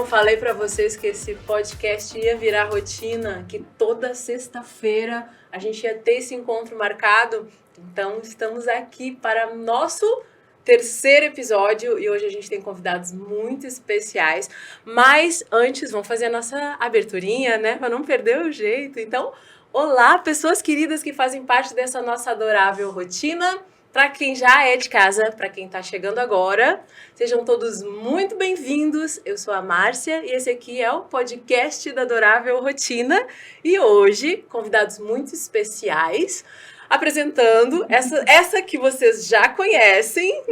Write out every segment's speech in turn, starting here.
falei pra vocês que esse podcast ia virar rotina, que toda sexta-feira a gente ia ter esse encontro marcado. Então, estamos aqui para nosso terceiro episódio e hoje a gente tem convidados muito especiais. Mas antes, vamos fazer a nossa aberturinha, né? Para não perder o jeito. Então, olá, pessoas queridas que fazem parte dessa nossa adorável rotina. Para quem já é de casa, para quem está chegando agora, sejam todos muito bem-vindos. Eu sou a Márcia e esse aqui é o podcast da Adorável Rotina. E hoje, convidados muito especiais, apresentando essa que vocês já conhecem,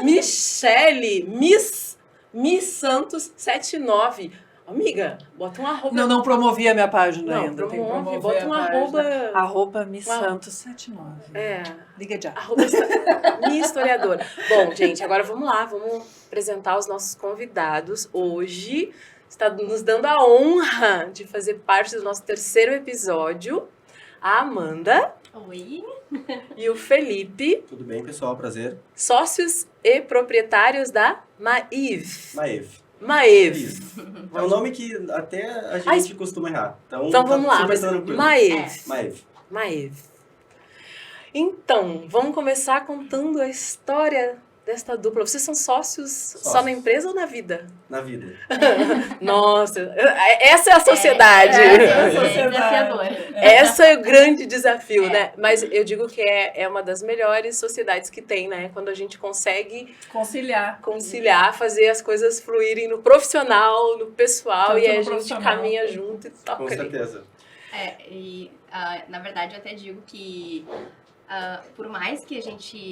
Michele, Miss Santos 79. Amiga, bota um arroba. Não promovi a minha página Não, ainda. Tem que promover bota um arroba. Arroba Miss Santos 79. É. Liga já. Arroba minha historiadora. Bom, gente, agora vamos lá. Vamos apresentar os nossos convidados. Hoje está nos dando a honra de fazer parte do nosso terceiro episódio. A Amanda. Oi. E o Felipe. Tudo bem, pessoal? Prazer. Sócios e proprietários da Maeve. Maeve. Isso. É um nome que até a gente costuma errar. Então vamos lá. Maeve. Maeve. Então, vamos começar contando a história desta dupla. Vocês são sócios só na empresa ou na vida? Na vida. Nossa, essa é a sociedade. Esse é o grande desafio, né? Mas eu digo que é uma das melhores sociedades que tem, né? Quando a gente consegue conciliar, fazer as coisas fluírem no profissional, no pessoal, tanto e a gente caminha junto e toca. Com certeza. Na verdade, eu até digo que por mais que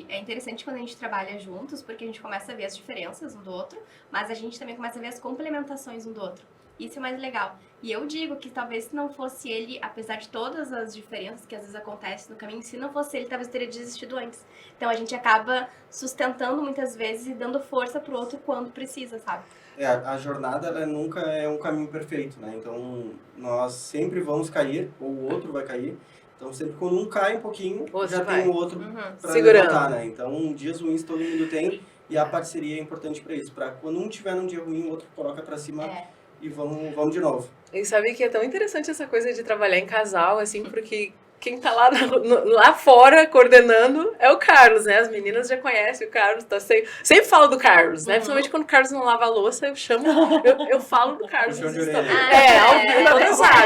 é interessante quando a gente trabalha juntos, porque a gente começa a ver as diferenças um do outro, mas a gente também começa a ver as complementações um do outro. Isso é mais legal. E eu digo que talvez se não fosse ele, apesar de todas as diferenças que às vezes acontecem no caminho, se não fosse ele, talvez eu teria desistido antes. Então a gente acaba sustentando muitas vezes e dando força pro outro quando precisa, sabe? A jornada ela nunca é um caminho perfeito, né? Então nós sempre vamos cair, ou o outro vai cair. Então, sempre quando um cai um pouquinho, já tem o outro para levantar, né? Então, dias ruins todo mundo tem e a parceria é importante para isso. Para quando um tiver num dia ruim, o outro coloca para cima e vamos de novo. E sabe que é tão interessante essa coisa de trabalhar em casal, assim, porque quem tá lá fora coordenando é o Carlos, né? As meninas já conhecem o Carlos, sempre falo do Carlos, né? Principalmente quando o Carlos não lava a louça, eu falo do Carlos. Todas sabem.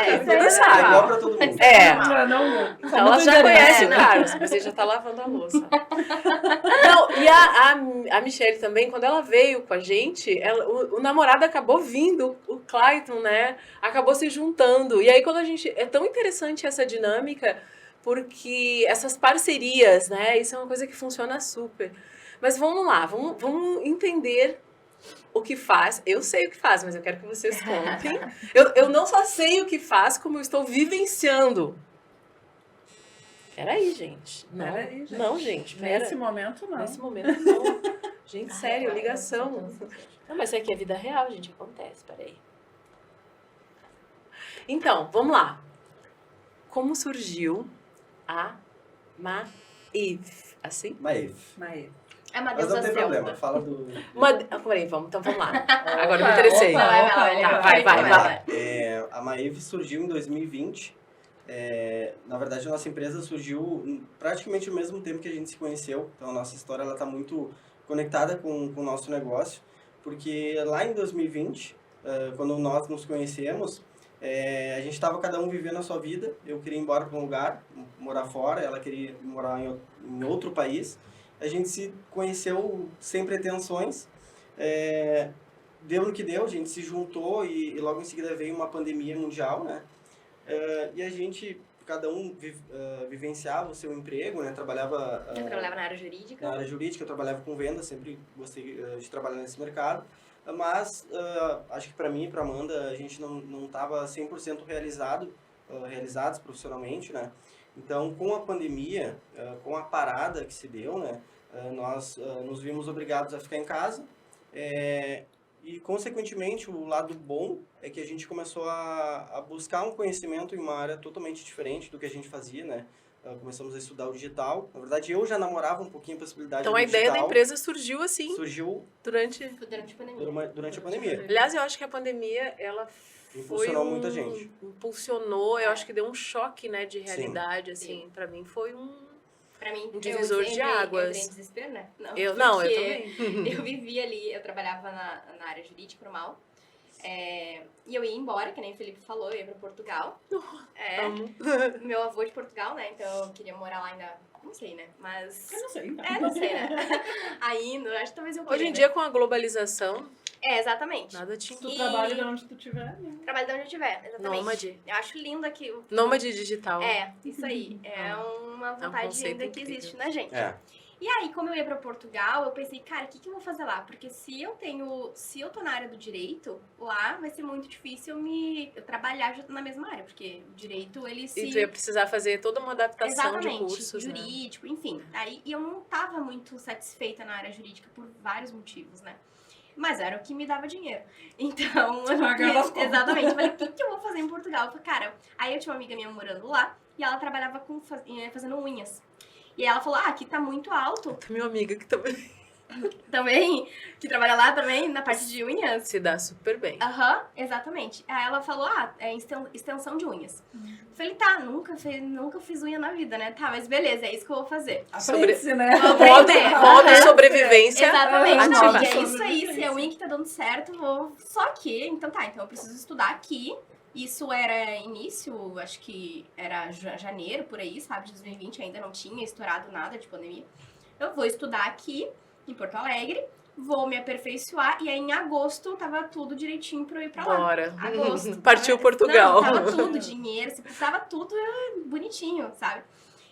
É igual pra todo mundo. Então ela já conhece o Carlos, você já tá lavando a louça. Não, e a Michele também, quando ela veio com a gente, o namorado acabou vindo, o Clayton, né? Acabou se juntando. E aí quando é tão interessante essa dinâmica, porque essas parcerias, né? Isso é uma coisa que funciona super. Mas vamos lá, vamos entender o que faz. Eu sei o que faz, mas eu quero que vocês contem. Eu não só sei o que faz, como eu estou vivenciando. Peraí, gente. Não, gente. Pera. Nesse momento, não. Gente, sério, ligação. Não, mas isso aqui é vida real, gente. Acontece, peraí. Então, vamos lá. Como surgiu a Maeve? Assim? Maeve. É uma Mas deusa não tem celta. problema, fala do... Peraí, então vamos lá. Agora eu me interessei. Vai. A Maeve surgiu em 2020. Na verdade, a nossa empresa surgiu praticamente ao mesmo tempo que a gente se conheceu. Então, a nossa história está muito conectada com o nosso negócio. Porque lá em 2020, quando nós nos conhecemos, a gente estava cada um vivendo a sua vida. Eu queria ir embora para um lugar, morar fora. Ela queria morar em outro país. A gente se conheceu sem pretensões. Deu no que deu, a gente se juntou e logo em seguida veio uma pandemia mundial, né? E a gente, cada um vivenciava o seu emprego, né? Eu trabalhava na área jurídica. Na área jurídica, eu trabalhava com venda, sempre gostei de trabalhar nesse mercado. Mas acho que para mim e para Amanda, a gente não estava 100% realizados profissionalmente, né? Então, com a pandemia, com a parada que se deu, né? Nós nos vimos obrigados a ficar em casa. E, consequentemente, o lado bom é que a gente começou a buscar um conhecimento em uma área totalmente diferente do que a gente fazia, né? começamos a estudar o digital. Na verdade, eu já namorava um pouquinho a possibilidade Então do a ideia da digital. empresa surgiu assim, Surgiu durante... Durante a pandemia. durante a pandemia. Aliás, eu acho que a pandemia, ela Impulsionou muita gente. Impulsionou, eu acho que deu um choque, né, de realidade, Sim. assim. Pra mim foi Pra mim, Um divisor de águas. Eu entrei em desespero, né? eu porque também. Eu vivia ali, eu trabalhava na área jurídica normal. E eu ia embora, que nem o Felipe falou, eu ia pra Portugal. Amo. Meu avô é de Portugal, né? Então eu queria morar lá ainda. Não sei, né? Mas. Eu não sei, então. Não sei, né? Ainda, acho que talvez eu queria. Hoje em né? dia, com a globalização, Exatamente. nada te Tu E- trabalha de onde tu estiver. Né? Trabalho de onde eu estiver, exatamente. Nômade. Eu acho lindo aqui. Nômade digital. Isso aí. É uma vontade conceito ainda que incrível. existe na gente. É. E aí, como eu ia pra Portugal, eu pensei, cara, o que eu vou fazer lá? Porque se eu tô na área do direito, lá vai ser muito difícil eu trabalhar na mesma área, porque o direito, ele se... E tu ia precisar fazer toda uma adaptação Exatamente, de cursos, né? jurídico, enfim. E eu não tava muito satisfeita na área jurídica por vários motivos, né? Mas era o que me dava dinheiro. Então, eu não Pagava as contas. exatamente. Eu falei, o que eu vou fazer em Portugal? Eu falei, cara, aí eu tinha uma amiga minha morando lá e ela trabalhava fazendo unhas. E ela falou, aqui tá muito alto. Tem minha amiga que Também, que trabalha lá também, na parte de unhas. se dá super bem. Aham, exatamente. Aí ela falou, é extensão de unhas. Falei, tá, nunca fiz unha na vida, né? Tá, mas beleza, é isso que eu vou fazer. Aprende-se, né? Vou Modo, aprender. modo Aham. sobrevivência. Exatamente, não, ativa. e é isso aí, se é a unha que tá dando certo, vou... Só que, então eu preciso estudar aqui. Isso era início, acho que era janeiro, por aí, sabe, de 2020, ainda não tinha estourado nada de pandemia. Eu vou estudar aqui, em Porto Alegre, vou me aperfeiçoar, e aí em agosto tava tudo direitinho pra eu ir pra lá. Bora. Agosto. Partiu Portugal. Não, tava tudo, dinheiro, tava tudo bonitinho, sabe?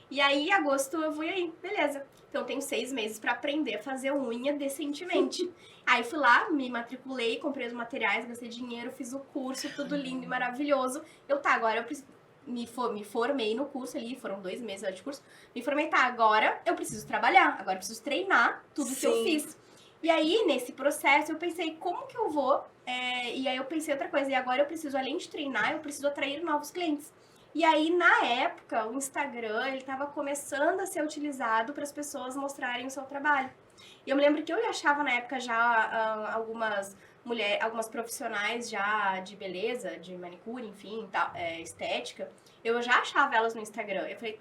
E aí, em agosto, eu fui aí, beleza. Então, eu tenho 6 meses pra aprender a fazer unha decentemente. Aí, fui lá, me matriculei, comprei os materiais, gastei dinheiro, fiz o curso, tudo lindo e maravilhoso. Agora eu preciso... Me formei no curso ali, foram 2 meses de curso. Me formei, agora eu preciso trabalhar, agora eu preciso treinar tudo que eu Sim. fiz. E aí, nesse processo, eu pensei, como que eu vou... E aí, eu pensei outra coisa, e agora eu preciso, além de treinar, eu preciso atrair novos clientes. E aí, na época, o Instagram, ele tava começando a ser utilizado para as pessoas mostrarem o seu trabalho. E eu me lembro que eu achava na época já algumas profissionais já de beleza, de manicure, enfim, tal, estética, eu já achava elas no Instagram. Eu falei,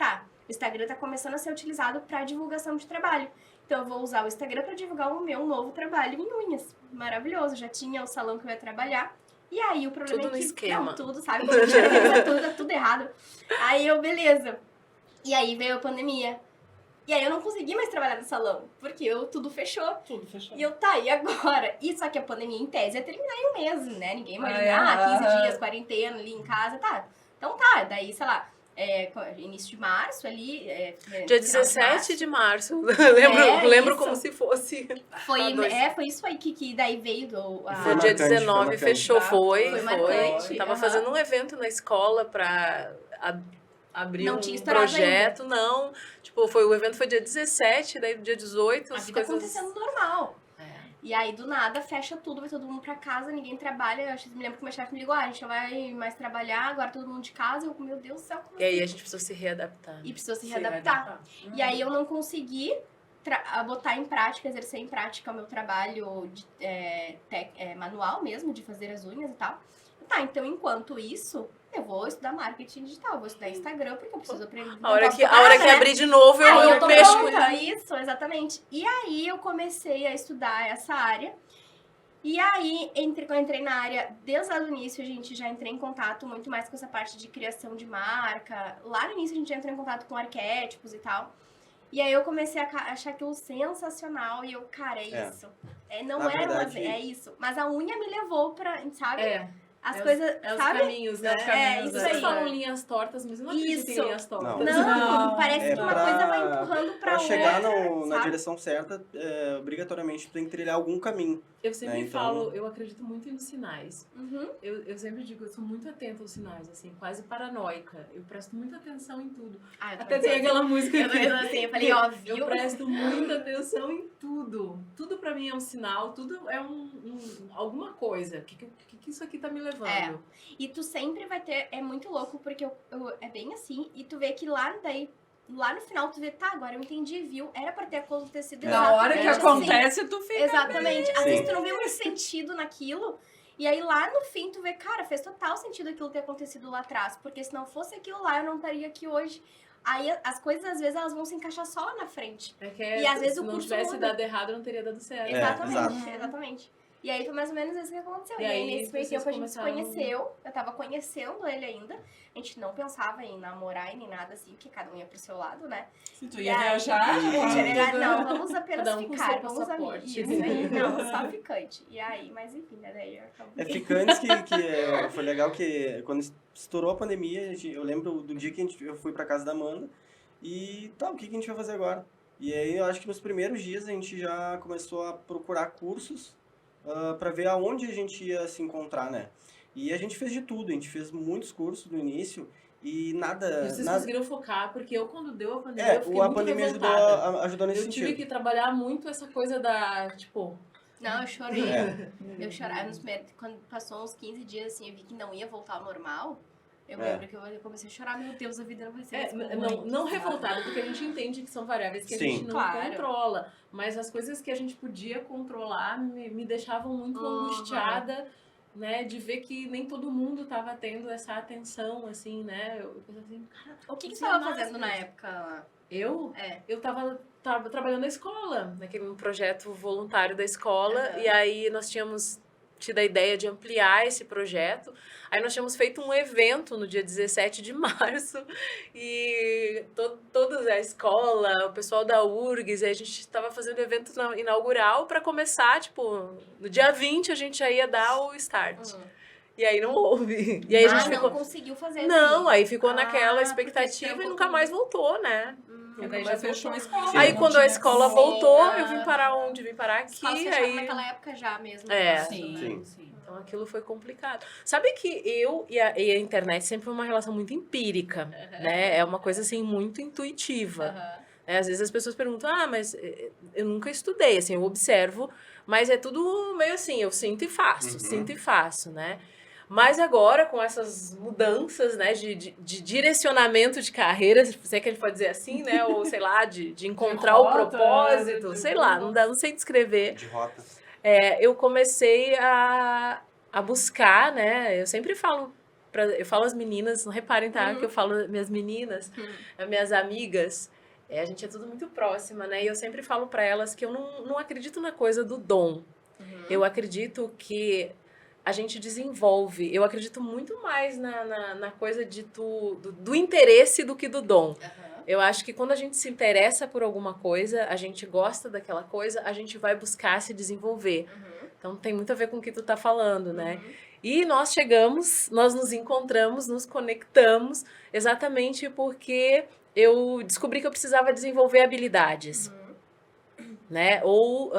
o Instagram tá começando a ser utilizado para divulgação de trabalho. Então eu vou usar o Instagram para divulgar o meu novo trabalho em unhas. Maravilhoso, já tinha o salão que eu ia trabalhar. E aí o problema Tudo é no que... esquema. Não, tudo, sabe? Quando a gente organiza tudo errado. Aí beleza. E aí veio a pandemia. E aí eu não consegui mais trabalhar no salão, porque tudo fechou. Tudo fechado. E e agora? E só que a pandemia, em tese, ia terminar em um mês, né? Ninguém imagina, 15 dias, quarentena ali em casa, Então daí, sei lá, início de março ali... Dia final de 17 março. de março. lembro isso. como se fosse. Foi dois. isso aí que daí veio Foi dia marcante, 19, foi marcante. fechou, foi. Foi marcante, Tava aham. fazendo um evento na escola pra abrir Não um tinha estourado projeto, não. Tipo, o evento foi dia 17, daí dia 18, A as vida coisas... acontecendo normal. É. E aí, do nada, fecha tudo, vai todo mundo pra casa, ninguém trabalha. Me lembro que meu chefe me ligou, a gente não vai mais trabalhar, agora todo mundo de casa. Eu, meu Deus do céu, como E aí assim? a gente precisou se readaptar. E precisou se Se readaptar. E aí eu não consegui botar em prática, exercer em prática o meu trabalho manual mesmo, de fazer as unhas e tal. Então enquanto isso, eu vou estudar marketing digital, vou estudar Instagram, porque eu preciso aprender. A hora que abrir de novo, Aí eu eu tô mexo com pronta, isso, exatamente. E aí eu comecei a estudar essa área. E aí, quando eu entrei na área, desde lá do início, a gente já entrei em contato muito mais com essa parte de criação de marca. Lá no início, a gente já entrou em contato com arquétipos e tal. E aí eu comecei a achar aquilo sensacional. E eu, cara, é isso. Não Na era verdade- é isso. Mas a unha me levou pra, sabe? As É coisas, os sabe? caminhos, né? isso Vocês aí. falam linhas tortas, mas eu não acredito em Isso. linhas tortas. Não, parece É que uma pra- coisa vai empurrando pra Pra chegar outra, na sabe? direção certa, obrigatoriamente tu tem que trilhar algum caminho. Eu sempre Então- falo, eu acredito muito nos sinais. Uhum. Eu sempre digo, eu sou muito atenta aos sinais, assim, quase paranoica. Eu presto muita atenção em tudo. Eu Até tem aquela música Eu tô aqui. pensando assim, eu falei, ó, Eu viu? presto muita atenção em tudo. Tudo pra mim é um sinal, tudo é alguma coisa. O que isso aqui tá me levando? E tu sempre vai ter, é muito louco, porque é bem assim, e tu vê que lá daí, lá no final tu vê, tá, agora eu entendi, viu? Era pra ter acontecido Na hora que exatamente assim. acontece, tu fica... Exatamente. Às Sim. vezes tu não vê muito sentido naquilo. E aí lá no fim tu vê, cara, fez total sentido aquilo ter acontecido lá atrás. Porque se não fosse aquilo lá, eu não estaria aqui hoje. Aí as coisas, às vezes, elas vão se encaixar só lá na frente. É que E às vezes se o não curso tivesse muda. dado errado, não teria dado certo. Exatamente, exato. exatamente. E aí foi mais ou menos isso que aconteceu. E E aí aí nesse meio vocês tempo a gente se começaram- conheceu. Eu tava conhecendo ele ainda. A gente não pensava em namorar e nem nada assim, porque cada um ia pro seu lado, né? Se tu E ia aí, viajar, a gente ia viajar, tudo. não, vamos apenas Cada um com ficar, seu vamos passaporte. amigos. Isso aí, não, só ficante. E aí, mas enfim, né, daí acabou. Ficantes foi legal que quando estourou a pandemia, eu lembro do dia que eu fui pra casa da Amanda e tá, o que a gente vai fazer agora? E aí eu acho que nos primeiros dias a gente já começou a procurar cursos para ver aonde a gente ia se encontrar, né? E a gente fez de tudo, a gente fez muitos cursos no início e E vocês nada conseguiram focar, porque eu, quando deu a pandemia, eu fiquei a muito pandemia revoltada. ajudou nesse Eu tive sentido. que trabalhar muito essa coisa da, tipo... Não, eu chorei. É. Eu chorava nos primeiros, quando passou uns 15 dias assim, eu vi que não ia voltar ao normal. Eu É. lembro que eu comecei a chorar, meu Deus, a vida não vai ser É, mais não revoltada, porque a gente entende que são variáveis que a Sim. gente não Claro. controla. Mas as coisas que a gente podia controlar me deixavam muito angustiada, né? De ver que nem todo mundo tava tendo essa atenção, assim, né? Eu pensava assim, cara, O que você Sim, tava máscara. fazendo na época lá? eu tava trabalhando na escola. Naquele projeto voluntário da escola, Aham. e aí nós tínhamos tido a ideia de ampliar esse projeto. Aí nós tínhamos feito um evento no dia 17 de março, e toda a escola, o pessoal da URGS, e a gente estava fazendo o evento inaugural para começar, tipo, no dia 20 a gente já ia dar o start. E aí não houve. E aí a gente não ficou... conseguiu fazer. Não, daí. aí ficou naquela porque expectativa esse e tempo nunca todo. mais voltou, né? Porque daí já fechou a escola. Sim. Aí não quando a tinha escola como. voltou, Ah. eu vim parar onde? Vim parar As escolas aqui, fecharam aí... naquela época já mesmo. É. né? Sim, Sim. sim. Então aquilo foi complicado. Sabe que eu e a internet sempre foi uma relação muito empírica, né? É uma coisa assim muito intuitiva. Aham. Né? Às vezes as pessoas perguntam, mas eu nunca estudei, assim, eu observo, mas é tudo meio assim, eu sinto e faço, né? Mas agora, com essas mudanças, né, de direcionamento de carreira, se é que a gente pode dizer assim, né, ou sei lá, de encontrar o rota, propósito, sei lá, não sei descrever. De rota. Eu comecei a buscar, né? Eu sempre falo, eu falo às meninas, não reparem, tá? Que eu falo minhas meninas, minhas amigas, a gente é tudo muito próxima, né? E eu sempre falo pra elas que eu não acredito na coisa do dom. Eu acredito que a gente desenvolve. Eu acredito muito mais na coisa do interesse do que do dom. Eu acho que quando a gente se interessa por alguma coisa, a gente gosta daquela coisa, a gente vai buscar se desenvolver. Então tem muito a ver com o que tu tá falando, né? E nós nos encontramos, nos conectamos, exatamente porque eu descobri que eu precisava desenvolver habilidades. Né? Ou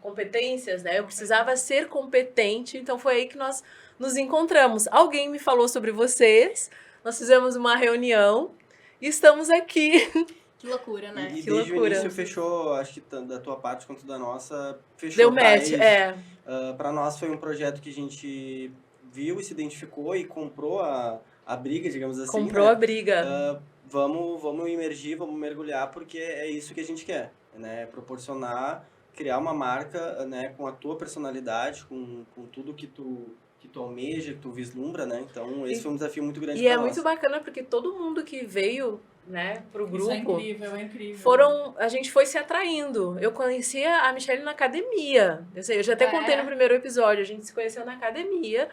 competências, né? Eu precisava ser competente, então foi aí que nós nos encontramos. Alguém me falou sobre vocês, nós fizemos uma reunião e estamos aqui. Que loucura, né? E Que desde o loucura. início fechou, acho que tanto da tua parte quanto da nossa, fechou. Deu tá? match, Isso. Para nós foi um projeto que a gente viu e se identificou e comprou a briga, digamos assim. Comprou né? a briga. Vamos imergir, vamos mergulhar, porque é isso que a gente quer, né? Proporcionar, criar uma marca, né? Com a tua personalidade, com tudo que tu almeja, que tu vislumbra, né? Então, esse foi um desafio muito grande E para é nós. muito bacana porque todo mundo que veio, né, pro grupo, Isso é incrível, é incrível. a gente foi se atraindo. Eu conhecia a Michelle na academia. Eu já até contei no primeiro episódio, a gente se conheceu na academia.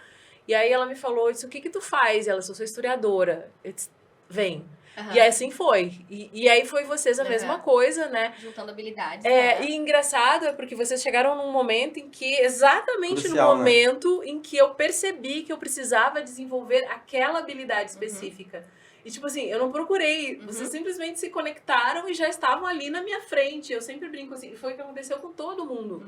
E aí ela me falou, eu disse, o que tu faz? Ela, eu sou historiadora. Eu disse, vem. Aham. E assim foi. E aí foi vocês a mesma coisa, né? Juntando habilidades. E engraçado é porque vocês chegaram num momento em que, exatamente Crucial, no momento em que eu percebi que eu precisava desenvolver aquela habilidade específica. E tipo assim, eu não procurei, vocês simplesmente se conectaram e já estavam ali na minha frente. Eu sempre brinco assim, foi o que aconteceu com todo mundo.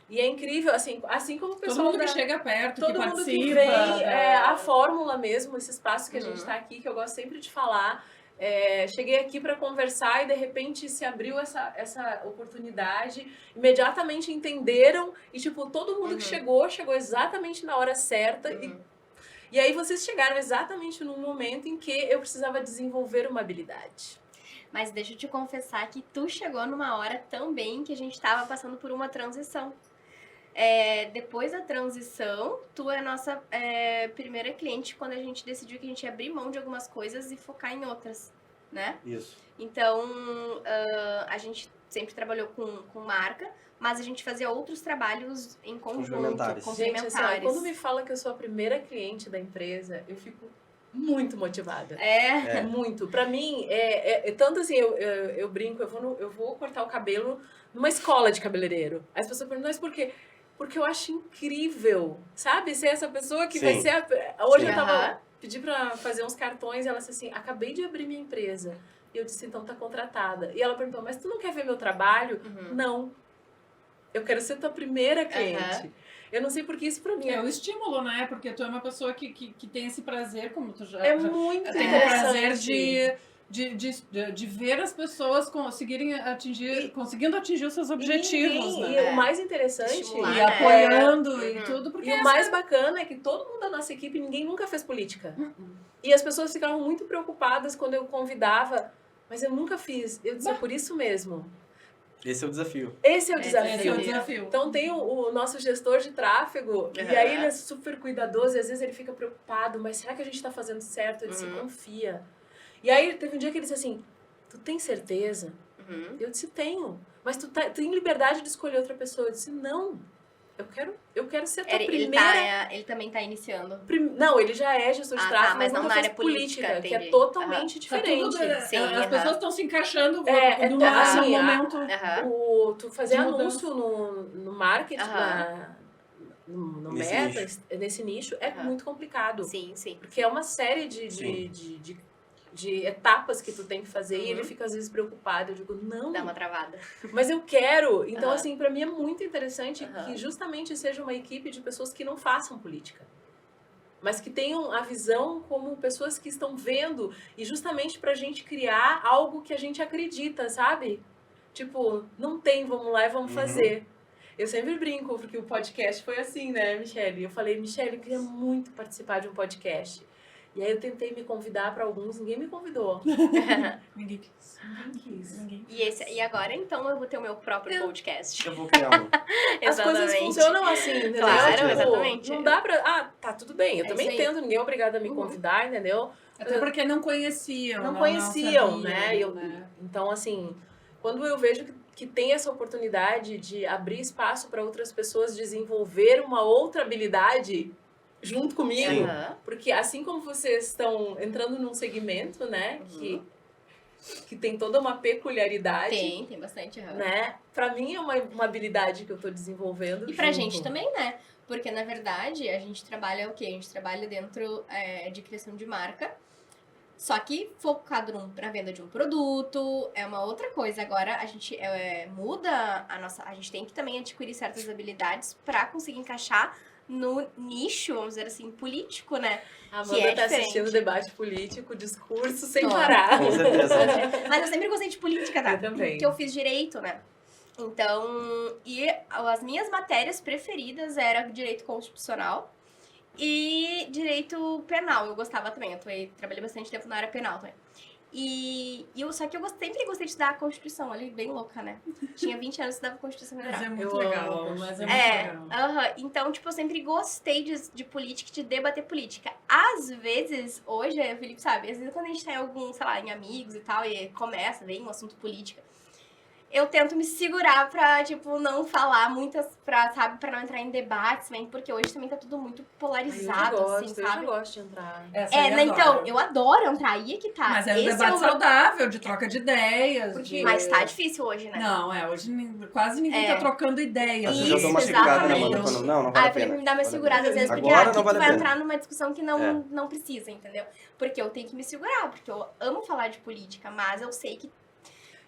E é incrível, assim como o pessoal Todo mundo da... que chega perto, Todo que mundo participa. que vem, a fórmula mesmo, esse espaço que a gente está aqui, que eu gosto sempre de falar. Cheguei aqui para conversar e de repente se abriu essa oportunidade, imediatamente entenderam e tipo, todo mundo que chegou exatamente na hora certa e aí vocês chegaram exatamente no momento em que eu precisava desenvolver uma habilidade. Mas deixa eu te confessar que tu chegou numa hora também que a gente tava passando por uma transição. Depois da transição, tu é a nossa primeira cliente quando a gente decidiu que a gente ia abrir mão de algumas coisas e focar em outras, né? Isso. Então, a gente sempre trabalhou com marca, mas a gente fazia outros trabalhos em conjunto, Complementares. Gente, assim, ó, quando me fala que eu sou a primeira cliente da empresa, eu fico muito motivada. Muito. Pra mim, tanto assim, eu brinco, eu vou cortar o cabelo numa escola de cabeleireiro. As pessoas perguntam, mas por quê? Porque eu acho incrível, sabe? Ser essa pessoa que vai Sim. ser Hoje Sim. eu pedi pra fazer uns cartões e ela disse assim, acabei de abrir minha empresa. E eu disse, então tá contratada. E ela perguntou, mas tu não quer ver meu trabalho? Não. Eu quero ser tua primeira cliente. Eu não sei porque isso pra mim É o estímulo, né? Porque tu é uma pessoa que tem esse prazer, como tu já... é muito tem o interessante. prazer de ver as pessoas conseguindo atingir os seus objetivos, E né? o mais interessante... Estimular, E né? apoiando e tudo, porque E o mais bacana é que todo mundo da nossa equipe, ninguém nunca fez política. E as pessoas ficavam muito preocupadas quando eu convidava, mas eu nunca fiz. Eu disse, é por isso mesmo. Esse é o desafio. Esse é o esse é o desafio. desafio. Então tem o nosso gestor de tráfego, e aí ele é super cuidadoso, e às vezes ele fica preocupado, mas será que a gente tá fazendo certo? Ele disse, confia. E aí teve um dia que ele disse assim, tu tem certeza? Eu disse, tenho. Mas tu tem liberdade de escolher outra pessoa. Eu disse, não. Eu quero ser tua primeira... Ele também tá iniciando. Não, ele já é gestor de tráfego, mas não nunca na fez área política, que é entendi. totalmente Tá diferente. tudo, Sim, as pessoas estão se encaixando no assim, momento. Tu fazer de anúncio no marketing, no Nesse Meta, nesse nicho, é muito complicado. Sim, sim. Porque é uma série de etapas que tu tem que fazer e ele fica às vezes preocupado. Eu digo, não, Dá uma travada. mas eu quero. Então, assim, pra mim é muito interessante que justamente seja uma equipe de pessoas que não façam política, mas que tenham a visão como pessoas que estão vendo e justamente pra gente criar algo que a gente acredita, sabe? Tipo, não tem, vamos lá e vamos fazer. Eu sempre brinco, porque o podcast foi assim, né, Michele? Eu falei, Michele, eu queria muito participar de um podcast. E aí eu tentei me convidar pra alguns, ninguém me convidou. Ninguém quis. Ninguém quis. E agora, então, eu vou ter o meu próprio podcast. Eu vou criar um. As coisas funcionam assim, entendeu? Claro, Tipo, exatamente. não dá pra... tá, tudo bem, eu também isso aí. entendo, ninguém é obrigado a me convidar, entendeu? Até porque não conheciam. Não conheciam, sabiam, né? Então, assim, quando eu vejo que tem essa oportunidade de abrir espaço para outras pessoas desenvolver uma outra habilidade junto comigo, Sim. porque assim como vocês estão entrando num segmento, né, que tem toda uma peculiaridade, Tem bastante. né? Pra mim é uma habilidade que eu tô desenvolvendo. E pra junto. gente também, né? Porque, na verdade, a gente trabalha o quê? A gente trabalha dentro de criação de marca, só que focado pra venda de um produto, é uma outra coisa. Agora, a gente muda a nossa... A gente tem que também adquirir certas habilidades pra conseguir encaixar no nicho, vamos dizer assim, político, né? A que Amanda é tá assistindo diferente. debate político, discurso sem Tô. parar. Com certeza. Mas eu sempre gostei de política, tá? Eu também. Porque eu fiz direito, né? Então, e as minhas matérias preferidas eram direito constitucional e direito penal. Eu gostava também, trabalhei bastante tempo na área penal também. Só que eu sempre gostei de estudar a Constituição, ali bem louca, né? Tinha 20 anos e estudava Constituição Mas Federal. é muito Eu legal. amo. Mas é muito legal. Então, tipo, eu sempre gostei de política, de debater política. Às vezes, hoje, o Felipe sabe, às vezes quando a gente tá em algum, sei lá, em amigos e tal, e vem um assunto política, eu tento me segurar pra, tipo, não falar muitas, pra não entrar em debates, também, porque hoje também tá tudo muito polarizado, eu assim, já sabe? gosto de entrar. Essa aí Né, adoro. então, eu adoro entrar, aí é que tá. Mas é um Esse debate o meu- saudável, de troca de ideias. Mas tá difícil hoje, né? Não, hoje quase ninguém tá trocando ideias. Às vezes eu dou uma Isso, segurada na exatamente. mão quando não vale Aí a eu falei, pena. me dá uma Vale a segurada às vezes, porque Agora aqui não vale tu a vai pena. entrar numa discussão que não precisa, entendeu? Porque eu tenho que me segurar, porque eu amo falar de política, mas eu sei que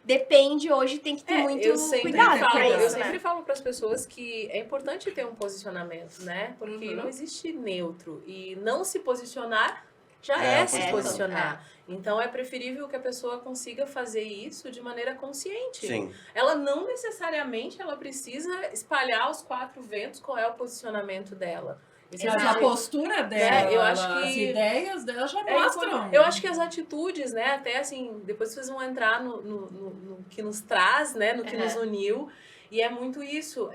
depende hoje, tem que ter muito cuidado com eu isso, sempre né? falo para as pessoas que é importante ter um posicionamento, né? Porque não existe neutro. E não se posicionar já é se posicionar. Então é preferível que a pessoa consiga fazer isso de maneira consciente. Sim. Ela não necessariamente ela precisa espalhar aos quatro ventos qual é o posicionamento dela. Esse Mas tipo a de- postura dela, eu acho as que- ideias dela já É, mostram. eu acho que as atitudes, né, até assim, depois vocês vão entrar no que nos traz, né, no que nos uniu, e é muito isso,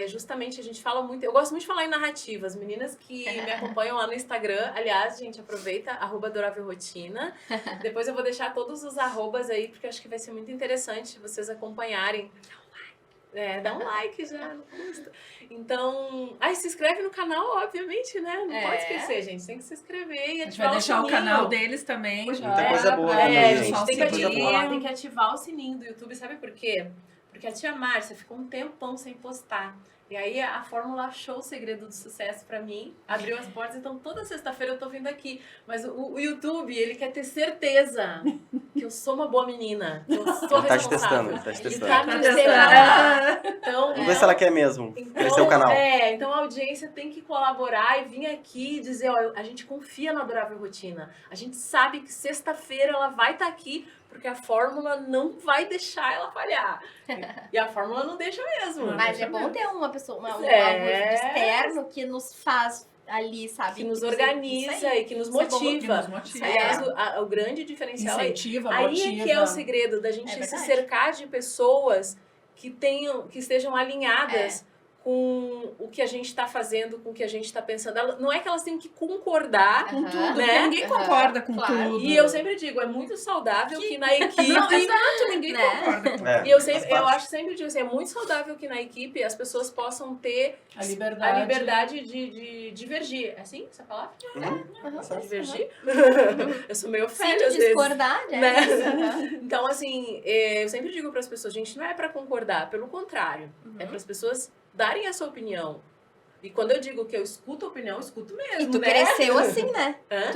justamente a gente fala muito, eu gosto muito de falar em narrativas, meninas que me acompanham lá no Instagram, aliás, gente, aproveita, @adorávelrotina, depois eu vou deixar todos os arrobas aí, porque eu acho que vai ser muito interessante vocês acompanharem. Dá um like já, não custa. Então, se inscreve no canal, obviamente, né? Não pode esquecer, gente. Tem que se inscrever e A gente ativar vai deixar o sininho. canal deles também já. Muita coisa boa, pra né, A gente? gente tem que, Muita coisa boa. ativar, tem que ativar o sininho do YouTube, sabe por quê? Porque a tia Márcia ficou um tempão sem postar. E aí a fórmula achou o segredo do sucesso pra mim, abriu as portas, então toda sexta-feira eu tô vindo aqui. Mas o YouTube, ele quer ter certeza que eu sou uma boa menina, que eu sou Ele tá te testando, responsável. ele tá te Ele testando. tá me testando. Então, Vamos ver se ela quer mesmo. Crescer o canal. então a audiência tem que colaborar e vir aqui e dizer, ó, a gente confia na Adorável Rotina. A gente sabe que sexta-feira ela vai estar aqui porque a fórmula não vai deixar ela falhar. E a fórmula não deixa mesmo. Mas é bom ter uma pessoa, algo externo que nos faz ali, sabe? Que nos Isso organiza aí. e que nos Isso é bom. motiva. Que nos motiva. Aliás, o grande diferencial Incentiva, aí motiva. é que é o segredo da gente É se verdade. cercar de pessoas que estejam alinhadas com o que a gente está fazendo, com o que a gente está pensando. Não é que elas têm que concordar Com tudo, né? porque ninguém concorda com Claro. tudo. E eu sempre digo, é muito saudável que na equipe... Não, exato, ninguém Né? concorda com É, E eu faz parte. sempre digo assim, é muito saudável que na equipe as pessoas possam ter a liberdade. a liberdade de divergir. É assim essa palavra? Tá certo. Divergir? Eu sou meio Sim, férrea às vezes. discordar, né? Né? Aham. Então, assim, eu sempre digo para as pessoas, gente, não é para concordar, pelo contrário. É para as pessoas darem a sua opinião. E quando eu digo que eu escuto a opinião, eu escuto mesmo, E tu né? cresceu assim, né? Hã?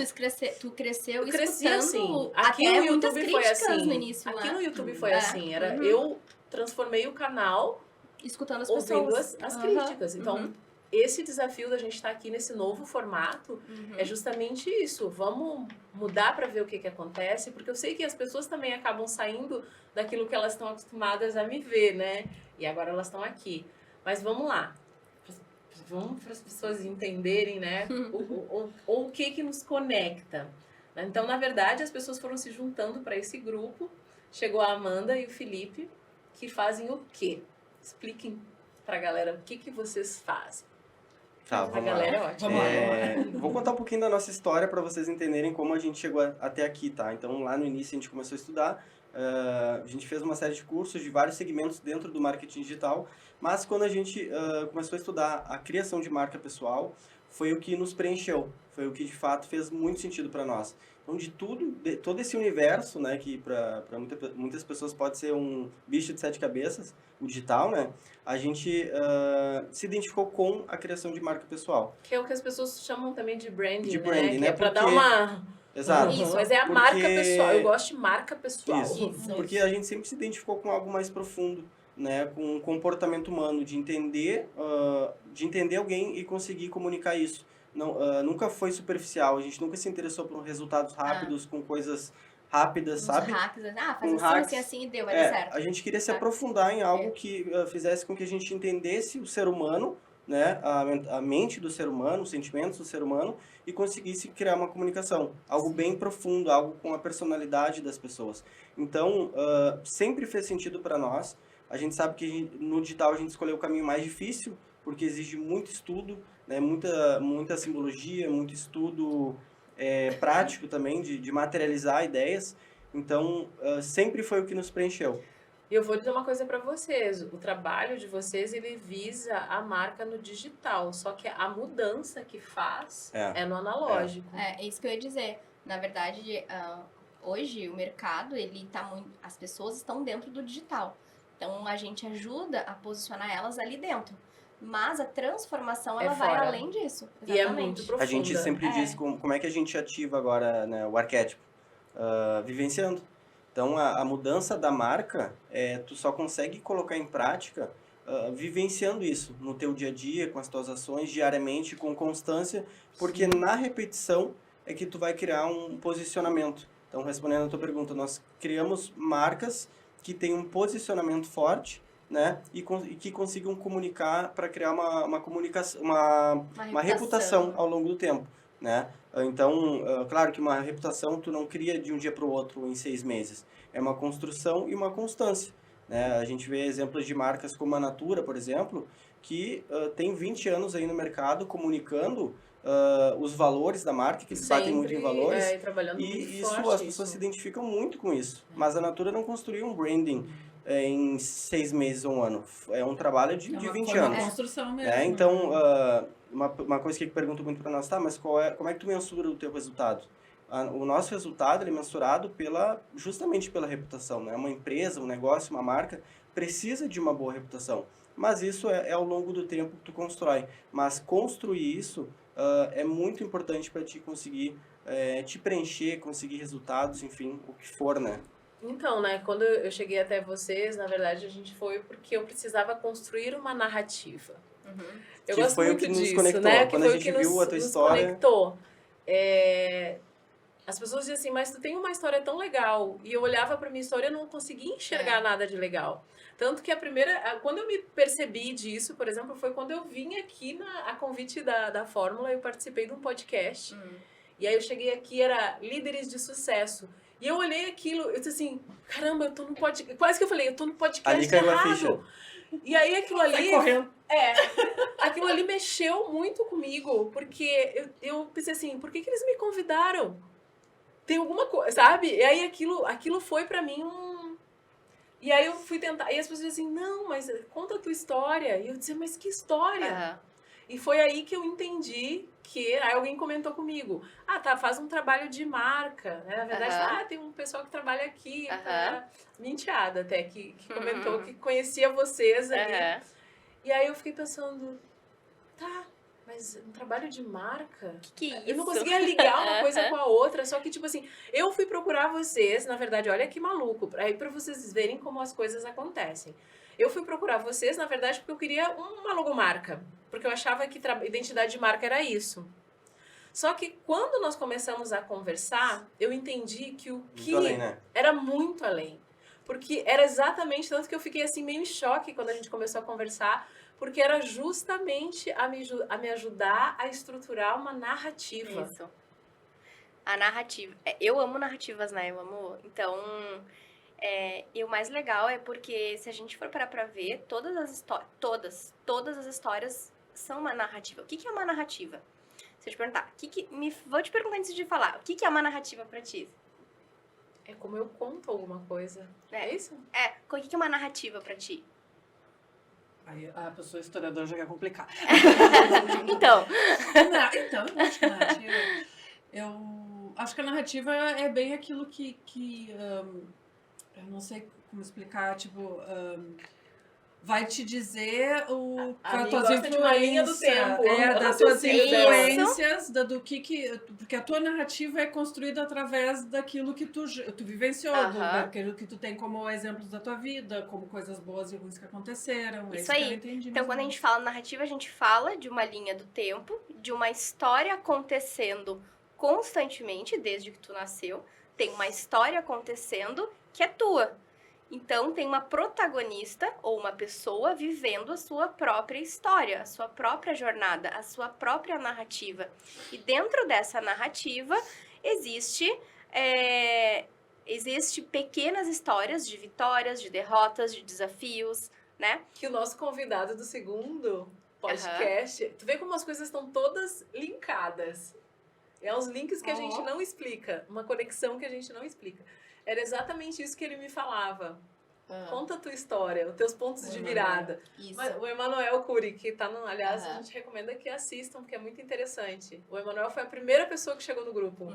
Tu cresceu Eu cresci escutando assim. Aqui até no muitas YouTube foi críticas assim. no início, Aqui né? no YouTube foi É. assim. Eu transformei o canal Escutando as ouvindo pessoas. as Aham. críticas. Então, Uhum. esse desafio da gente estar aqui nesse novo formato Uhum. é justamente isso. Vamos mudar para ver o que acontece, porque eu sei que as pessoas também acabam saindo daquilo que elas estão acostumadas a me ver, né? E agora elas estão aqui. Mas vamos lá. Vamos para as pessoas entenderem, né? O que nos conecta. Então, na verdade, as pessoas foram se juntando para esse grupo. Chegou a Amanda e o Felipe, que fazem o quê? Expliquem pra galera o que vocês fazem. Tá, A vamos galera lá. é ótima. Vamos lá. Vou contar um pouquinho da nossa história para vocês entenderem como a gente chegou até aqui, tá? Então, lá no início a gente começou a estudar, a gente fez uma série de cursos de vários segmentos dentro do marketing digital, mas quando a gente começou a estudar a criação de marca pessoal, foi o que nos preencheu, foi o que de fato fez muito sentido para nós. Então, de todo esse universo, né, que para muitas pessoas pode ser um bicho de 7 cabeças, o digital, né, a gente se identificou com a criação de marca pessoal. Que é o que as pessoas chamam também de branding, De né? branding, Que né? é pra dar Porque- uma... Exato. Isso. Mas é a Porque- marca pessoal. Eu gosto de marca pessoal. Isso. Porque a gente sempre se identificou com algo mais profundo, né, com o comportamento humano, de entender alguém e conseguir comunicar isso. Não, nunca foi superficial, a gente nunca se interessou por resultados rápidos, com coisas rápidas, Uns sabe? hacks, faz Com assim, hacks. assim, assim e deu, vai dar certo. A gente queria se Sabe? aprofundar em algo É. que fizesse com que a gente entendesse o ser humano, né, a mente do ser humano, os sentimentos do ser humano, e conseguisse criar uma comunicação, algo bem profundo, algo com a personalidade das pessoas. Então, sempre fez sentido para nós. A gente sabe que no digital a gente escolheu o caminho mais difícil, porque exige muito estudo, né, muita simbologia, muito estudo prático também, de materializar ideias. Então, sempre foi o que nos preencheu. E eu vou dizer uma coisa pra vocês. O trabalho de vocês, ele visa a marca no digital. Só que a mudança que faz é no analógico. É isso que eu ia dizer. Na verdade, hoje o mercado, ele tá muito. As pessoas estão dentro do digital. Então a gente ajuda a posicionar elas ali dentro. Mas a transformação, ela vai fora. além disso. E é Exatamente. muito profunda. A gente sempre diz como é que a gente ativa agora, né, o arquétipo. Vivenciando. Então, a mudança da marca, tu só consegue colocar em prática vivenciando isso no teu dia a dia, com as tuas ações, diariamente, com constância, porque na repetição é que tu vai criar um posicionamento. Então, respondendo a tua pergunta, nós criamos marcas que têm um posicionamento forte, né? E que consigam comunicar para criar uma comunicação, uma reputação ao longo do tempo, né? Então, claro que uma reputação tu não cria de um dia para o outro em 6 meses. É uma construção e uma constância, né? A gente vê exemplos de marcas como a Natura, por exemplo, que tem 20 anos aí no mercado comunicando os valores da marca, que eles batem muito em valores. Trabalhando muito E isso, forte as pessoas se identificam muito com isso. Mas a Natura não construiu um branding em 6 meses ou um ano. É um trabalho de 20 foi anos. uma construção mesmo. Né? Então, uma coisa que eu pergunto muito para nós, tá, mas como é que tu mensura o teu resultado? O nosso resultado ele é mensurado justamente pela reputação. Né? Uma empresa, um negócio, uma marca precisa de uma boa reputação. Mas isso é ao longo do tempo que tu constrói. Mas construir isso é muito importante para ti conseguir te preencher, conseguir resultados, enfim, o que for, né? Então, né, quando eu cheguei até vocês, na verdade a gente foi porque eu precisava construir uma narrativa. Eu Que gosto foi o muito que nos disso, conectou. né? Quando que a foi gente o que viu a tua nos história. Conectou. As pessoas diziam assim, mas tu tem uma história tão legal. E eu olhava pra minha história e não conseguia enxergar nada de legal. Tanto que quando eu me percebi disso, por exemplo, foi quando eu vim aqui a convite da Fórmula, eu participei de um podcast. E aí eu cheguei aqui, era Líderes de Sucesso. E eu olhei aquilo, eu disse assim, caramba, eu tô no podcast. Quase que eu falei, eu tô no podcast Ali caiu a errado. ficha. E aí aquilo ali. Correndo. Aquilo ali mexeu muito comigo, porque eu pensei assim, por que eles me convidaram? Tem alguma coisa, sabe? E aí aquilo foi pra mim E aí eu fui tentar, e as pessoas diziam assim, não, mas conta a tua história. E eu dizia, mas que história? E foi aí que eu entendi que aí alguém comentou comigo, tá, faz um trabalho de marca, né? Na verdade, tem um pessoal que trabalha aqui, menteada até, que comentou que conhecia vocês ali. E aí eu fiquei pensando, tá, mas um trabalho de marca? Que isso? Eu não conseguia ligar uma coisa com a outra, só que, tipo assim, eu fui procurar vocês, na verdade, olha que maluco, aí pra vocês verem como as coisas acontecem. Eu fui procurar vocês, na verdade, porque eu queria uma logomarca, porque eu achava que identidade de marca era isso. Só que quando nós começamos a conversar, eu entendi que Muito além, né? era muito além. Porque era exatamente, tanto que eu fiquei assim meio em choque quando a gente começou a conversar, porque era justamente a me ajudar a estruturar uma narrativa. Isso. A narrativa. Eu amo narrativas, né? Eu amo... Então, e o mais legal é porque se a gente for parar pra ver, todas as histórias são uma narrativa. O que é uma narrativa? Se eu te perguntar, vou te perguntar antes de falar, o que é uma narrativa pra ti? É como eu conto alguma coisa. É isso? O que é uma narrativa pra ti? Aí a pessoa historiadora já quer complicar. Então. Eu acho que a narrativa... Eu acho que a narrativa é bem aquilo que eu não sei como explicar, tipo... vai te dizer A as tuas gosta de uma linha do tempo. das tuas Raciocínio dela. influências, porque a tua narrativa é construída através daquilo que tu vivenciou, daquilo que tu tem como exemplos da tua vida, como coisas boas e ruins que aconteceram. Isso que aí. eu entendi. Então, quando a gente fala narrativa, a gente fala de uma linha do tempo, de uma história acontecendo constantemente, desde que tu nasceu. Tem uma história acontecendo que é tua. Então, tem uma protagonista ou uma pessoa vivendo a sua própria história, a sua própria jornada, a sua própria narrativa. E dentro dessa narrativa, existe pequenas histórias de vitórias, de derrotas, de desafios, né? Que o nosso convidado do segundo podcast, tu vê como as coisas estão todas linkadas. É uns links que a gente não explica, uma conexão que a gente não explica. Era exatamente isso que ele me falava. Conta a tua história, os teus pontos de virada. Isso. Mas o Emanuel Cury, que tá no... Aliás, a gente recomenda que assistam, porque é muito interessante. O Emanuel foi a primeira pessoa que chegou no grupo.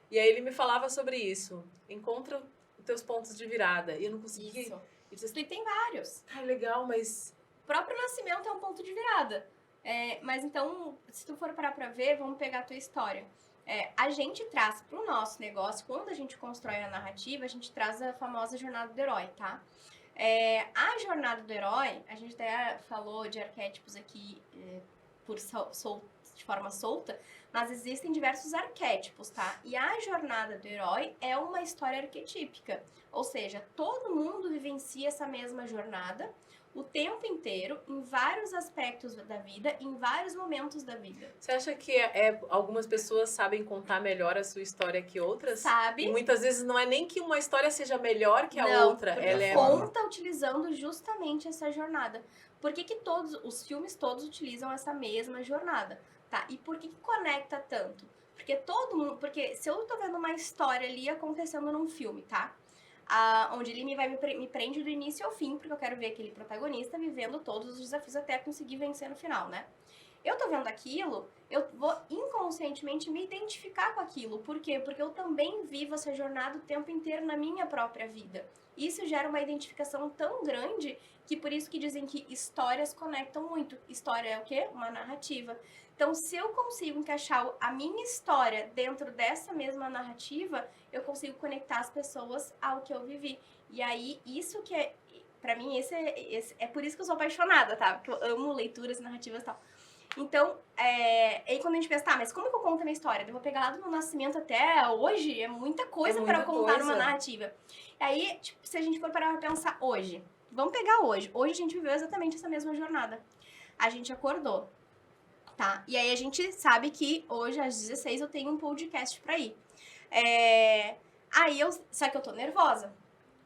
E aí ele me falava sobre isso. Encontra os teus pontos de virada. E eu não conseguia... Isso. E disse, E tem vários. legal, mas... O próprio nascimento é um ponto de virada. Mas então, se tu for parar pra ver, vamos pegar a tua história. A gente traz pro nosso negócio, quando a gente constrói a narrativa, a gente traz a famosa jornada do herói, tá? A jornada do herói, a gente até falou de arquétipos aqui de forma solta, mas existem diversos arquétipos, tá? E a jornada do herói é uma história arquetípica, ou seja, todo mundo vivencia essa mesma jornada o tempo inteiro, em vários aspectos da vida, em vários momentos da vida. Você acha que algumas pessoas sabem contar melhor a sua história que outras? Sabe? E muitas vezes não é nem que uma história seja melhor que a Não, outra. porque Ela é conta utilizando justamente essa jornada. Por que todos os filmes todos utilizam essa mesma jornada? Tá? E por que conecta tanto? Porque todo mundo. Porque se eu tô vendo uma história ali acontecendo num filme, tá? Onde ele me prende do início ao fim, porque eu quero ver aquele protagonista vivendo todos os desafios até conseguir vencer no final, né? Eu tô vendo aquilo, eu vou inconscientemente me identificar com aquilo. Por quê? Porque eu também vivo essa jornada o tempo inteiro na minha própria vida. Isso gera uma identificação tão grande que por isso que dizem que histórias conectam muito. História é o quê? Uma narrativa. Então, se eu consigo encaixar a minha história dentro dessa mesma narrativa, eu consigo conectar as pessoas ao que eu vivi. E aí, isso que é... Pra mim, é por isso que eu sou apaixonada, tá? Porque eu amo leituras, narrativas e tal. Então, aí quando a gente pensa, tá, mas como que eu conto a minha história? Eu vou pegar lá do meu nascimento até hoje, é muita coisa pra eu contar numa narrativa. E aí, tipo, se a gente for parar pra pensar hoje, vamos pegar hoje. Hoje a gente viveu exatamente essa mesma jornada. A gente acordou, tá? E aí a gente sabe que hoje, às 16, eu tenho um podcast pra ir. Só que eu tô nervosa.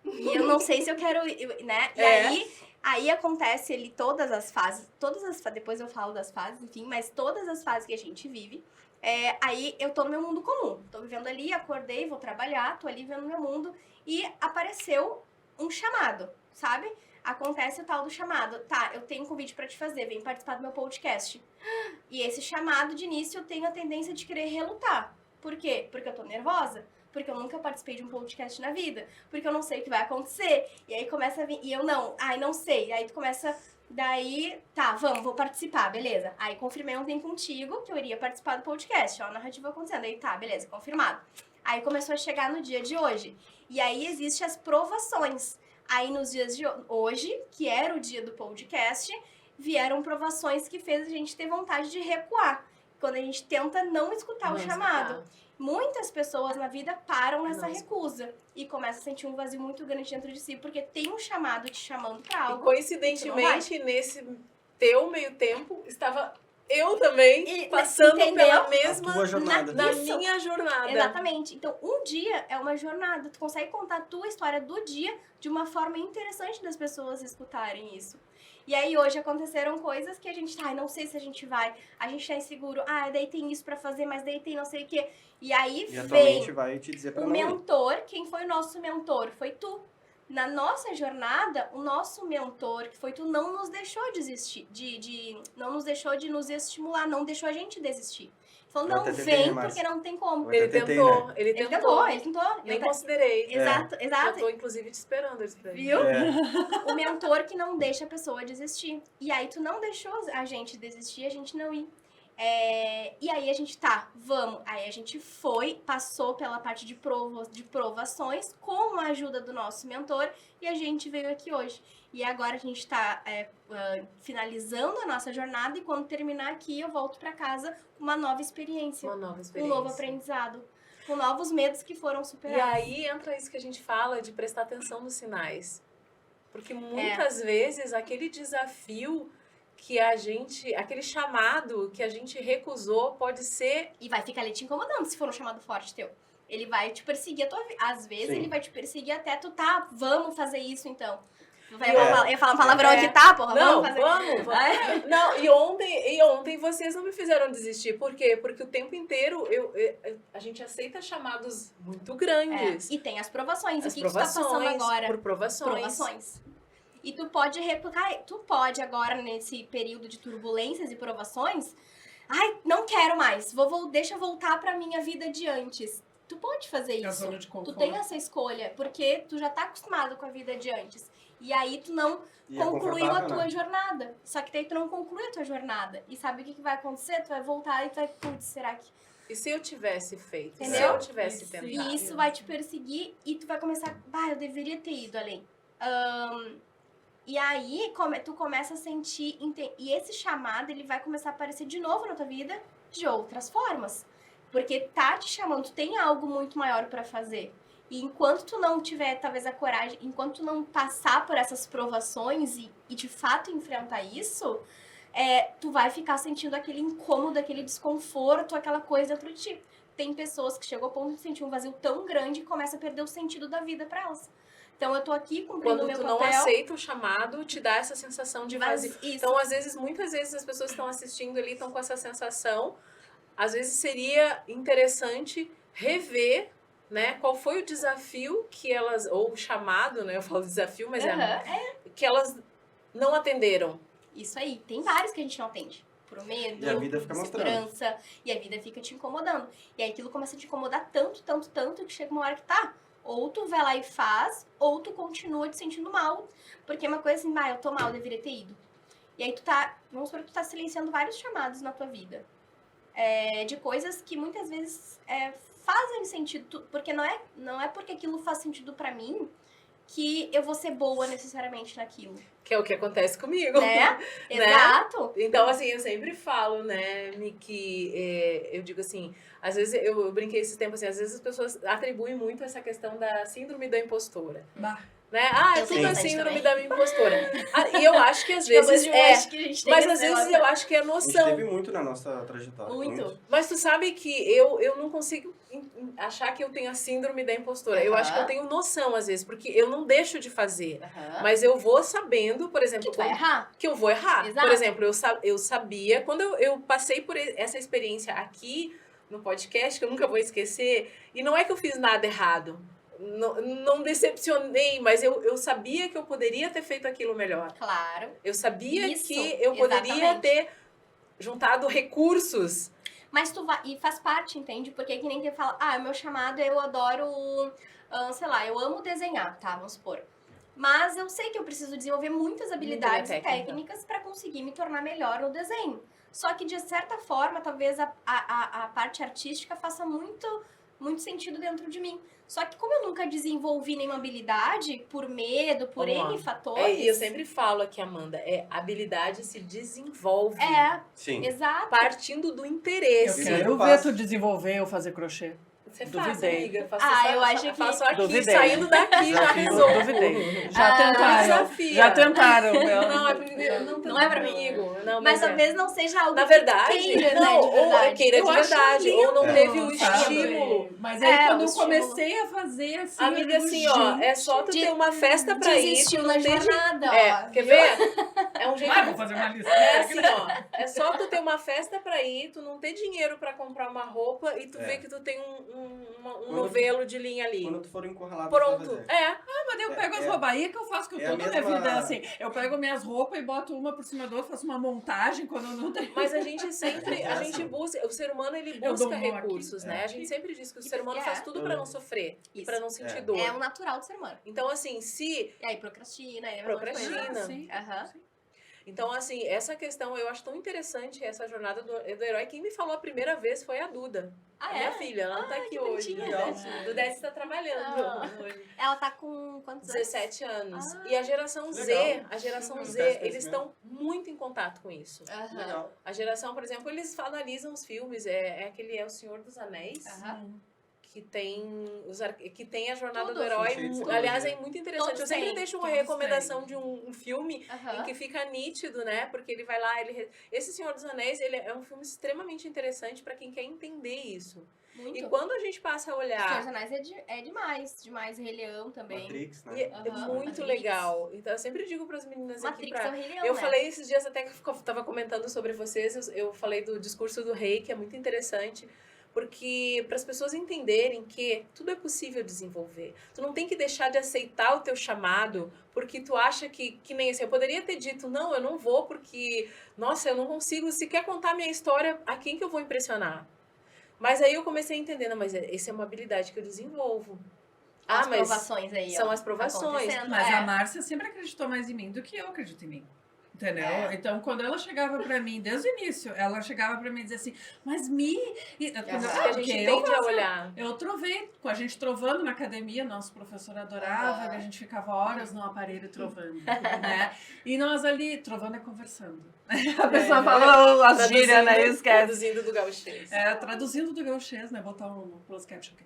E eu não sei se eu quero ir, né? E aí acontece ali todas as fases, depois eu falo das fases, enfim, mas todas as fases que a gente vive, aí eu tô no meu mundo comum, tô vivendo ali, acordei, vou trabalhar, tô ali vivendo meu mundo, e apareceu um chamado, sabe? Acontece o tal do chamado, tá, eu tenho um convite pra te fazer, vem participar do meu podcast. E esse chamado, de início, eu tenho a tendência de querer relutar. Por quê? Porque eu tô nervosa. Porque eu nunca participei de um podcast na vida. Porque eu não sei o que vai acontecer. E aí começa a vir... E eu não sei. Aí tu começa... Daí, tá, vou participar, beleza. Aí confirmei ontem contigo que eu iria participar do podcast. Ó, a narrativa acontecendo. Aí tá, beleza, confirmado. Aí começou a chegar no dia de hoje. E aí existem as provações. Aí nos dias de hoje, que era o dia do podcast, vieram provações que fez a gente ter vontade de recuar. Quando a gente tenta não escutar o chamado. Muitas pessoas na vida param nessa recusa e começam a sentir um vazio muito grande dentro de si, porque tem um chamado te chamando pra algo. E coincidentemente, nesse teu meio tempo, estava eu também passando pela mesma jornada. na minha jornada. Exatamente. Então, um dia é uma jornada. Tu consegue contar a tua história do dia de uma forma interessante das pessoas escutarem isso. E aí, hoje aconteceram coisas que a gente não sei se a gente vai, a gente tá inseguro, daí tem isso pra fazer, mas daí tem não sei o quê. E aí vem vai te dizer pra o mentor, quem foi o nosso mentor? Foi tu. Na nossa jornada, o nosso mentor, que foi tu, não nos deixou desistir, não nos deixou de nos estimular, não deixou a gente desistir. Falou, não, vem, porque não tem como. Ele tentou. Ele tentou. Nem considerei. Exato. Eu tô, inclusive, te esperando isso daí. Viu? O mentor que não deixa a pessoa desistir. E aí, tu não deixou a gente desistir, a gente não ir. E aí, a gente vamos. Aí, a gente passou pela parte de provações com a ajuda do nosso mentor e a gente veio aqui hoje. E agora a gente tá finalizando a nossa jornada e quando terminar aqui, eu volto pra casa com uma nova experiência. Um novo aprendizado. Com novos medos que foram superados. E aí entra isso que a gente fala de prestar atenção nos sinais. Porque muitas vezes aquele desafio que aquele chamado que a gente recusou pode ser... E vai ficar ali te incomodando se for um chamado forte teu. Ele vai te perseguir a tua vida. Às vezes ele vai te perseguir até tu vamos fazer isso então. Eu ia falar um palavrão aqui, porra? Não, vamos. Não, e ontem vocês não me fizeram desistir. Por quê? Porque o tempo inteiro a gente aceita chamados muito grandes. E tem as provações. O que tu tá passando agora? Por provações. E tu pode agora, nesse período de turbulências e provações, não quero mais, deixa eu voltar pra minha vida de antes. Tu pode fazer isso. Tu tem essa escolha, porque tu já tá acostumado com a vida de antes. E aí tu não concluiu a tua jornada. Só que daí tu não conclui a tua jornada. E sabe o que vai acontecer? Tu vai voltar e tu vai, será que... E se eu tivesse feito? Entendeu? Se eu tivesse tentado? E isso vai te perseguir e tu vai começar, eu deveria ter ido além. E aí tu começa a sentir, e esse chamado, ele vai começar a aparecer de novo na tua vida, de outras formas. Porque tá te chamando, tu tem algo muito maior pra fazer. E enquanto tu não tiver, talvez, a coragem, enquanto tu não passar por essas provações e de fato enfrentar isso, tu vai ficar sentindo aquele incômodo, aquele desconforto, aquela coisa dentro de ti. Tem pessoas que chegam ao ponto de sentir um vazio tão grande que começa a perder o sentido da vida pra elas. Então eu tô aqui cumprindo o Quando meu tu papel. não aceita o chamado, te dá essa sensação de vazio. Isso. Então, às vezes, muitas vezes as pessoas que estão assistindo ali estão com essa sensação. Às vezes seria interessante rever, né, qual foi o desafio que elas, ou o chamado, né, eu falo desafio, mas que elas não atenderam. Isso aí. Tem vários que a gente não atende. Por medo, E a vida fica por mostrando. insegurança. E a vida fica te incomodando. E aí aquilo começa a te incomodar tanto, tanto, tanto, que chega uma hora que tá. Ou tu vai lá e faz, ou tu continua te sentindo mal. Porque é uma coisa assim, eu tô mal, eu deveria ter ido. E aí tu tá, vamos supor que tu tá silenciando vários chamados na tua vida. De coisas que muitas vezes fazem sentido. Porque não é porque aquilo faz sentido pra mim que eu vou ser boa necessariamente naquilo. Que é o que acontece comigo. Né? Exato. Então, assim, eu sempre falo, né, que eu digo assim, às vezes, eu brinquei esse tempo assim, às vezes as pessoas atribuem muito essa questão da síndrome da impostora. Bah. Né? Eu Tudo tenho é bastante síndrome também. da impostora. E eu acho que às vezes Acho que a gente tem mas esse às vezes negócio. eu acho que é A gente noção. teve muito na nossa trajetória. Muito. Mas tu sabe que eu não consigo achar que eu tenho a síndrome da impostora. Eu acho que eu tenho noção, às vezes, porque eu não deixo de fazer. Mas eu vou sabendo, por exemplo... Que tu vai errar. Que eu vou errar. Exato. Por exemplo, eu sabia, quando eu passei por essa experiência aqui no podcast, que eu nunca vou esquecer, e não é que eu fiz nada errado. Não decepcionei, mas eu sabia que eu poderia ter feito aquilo melhor. Claro. Eu sabia Isso, que eu poderia exatamente. ter juntado recursos. Mas tu vai. E faz parte, entende? Porque que nem quem fala, o meu chamado, eu adoro, sei lá, eu amo desenhar, tá? Vamos supor. Mas eu sei que eu preciso desenvolver muitas habilidades e técnicas para conseguir me tornar melhor no desenho. Só que, de certa forma, talvez a parte artística faça muito sentido dentro de mim. Só que como eu nunca desenvolvi nenhuma habilidade, por medo, por Vamos N lá. fatores... E eu sempre falo aqui, Amanda, habilidade se desenvolve. Sim. Exato. Partindo do Eu interesse. quero ver tu desenvolver ou fazer crochê. Você faz, Duvidei. amiga. Eu acho que... Faço aqui, Duvidei. saindo daqui, já Desafio. resolvo. Duvidei. Já tentaram. Desafia. Já tentaram. Não, é porque não é pra mim. comigo. Não, Mas talvez não seja algo na que verdade, tu queira, não, né, de ou verdade. eu queira de Eu acho verdade, ou não lindo, teve o sabe? estímulo. Mas aí quando o eu estímulo. comecei a fazer assim, Amiga, eu digo, assim, ó, é gente, só tu ter uma festa pra ir, tu Desistiu não na ter jornada, ó. quer viu? ver? É um jeito Ah, vou fazer uma lista. assim, ó, é só tu ter uma festa pra ir, tu não ter dinheiro pra comprar uma roupa e tu ver que tu tem um novelo de linha ali. Quando tu for encurralado, Pronto. tu vai fazer. Mas daí eu pego as roupas aí que eu faço, que eu é a toda a minha mesma- vida é assim. Eu pego minhas roupas e boto uma por cima da outra, faço uma montagem quando eu não tenho. Mas a gente sempre, É a gente assim. busca, o ser humano ele Eu dou busca um nó aqui, recursos, né? A gente sempre diz que o ser humano É. faz tudo pra não sofrer e Isso. pra não sentir É. dor. É o natural do ser humano. Então assim, se E aí procrastina, Procrastina. Sim. Aham. então, assim, essa questão eu acho tão interessante, essa jornada do herói. Quem me falou a primeira vez foi a Duda. A minha filha, ela não tá aqui que hoje. bonitinha. Legal. Dudete está trabalhando Ah. hoje. Ela tá com quantos anos? 17 anos. Ah, E a geração Z, legal. a geração Uhum. Z, Faz eles conhecimento. estão muito em contato com isso. Aham. Legal. A geração, por exemplo, eles analisam os filmes, é o Senhor dos Anéis, Aham. que tem que tem a jornada Tudo. do herói. Cheio de Aliás, simbologia. é muito interessante. Todos Eu sempre têm, deixo uma todos recomendação têm. de um filme em Aham. que fica nítido, né? Porque ele vai lá, esse Senhor dos Anéis, ele é um filme extremamente interessante para quem quer entender isso. Muito. E quando a gente passa a Os olhar, personagens é demais. Rei Leão também. Matrix, né? e é Aham, muito Matrix. legal. Então eu sempre digo para as meninas aqui Matrix é o Rei Leão, eu né? falei esses dias até que eu tava comentando sobre vocês, eu falei do discurso do rei, que é muito interessante. Porque para as pessoas entenderem que tudo é possível desenvolver. Tu não tem que deixar de aceitar o teu chamado porque tu acha que nem assim. Eu poderia ter dito, não, eu não vou porque, nossa, eu não consigo sequer contar minha história, a quem que eu vou impressionar? Mas aí eu comecei a entender, não, mas essa é uma habilidade que eu desenvolvo. As mas provações aí, são ó, as provações. acontecendo. Mas É. a Márcia sempre acreditou mais em mim do que eu acredito em mim. Entendeu? É. Então, quando ela chegava pra mim, desde o início, ela chegava pra mim e dizia assim, mas quando Que a gente tende a olhar. eu trovei, com a gente trovando na academia, nosso professor adorava, Aham. a gente ficava horas no aparelho trovando, né? E nós ali, trovando é conversando. A pessoa falou as gírias, né? Esquece. Traduzindo do gauchês. Traduzindo do gauchês, né? Botar um closed caption aqui.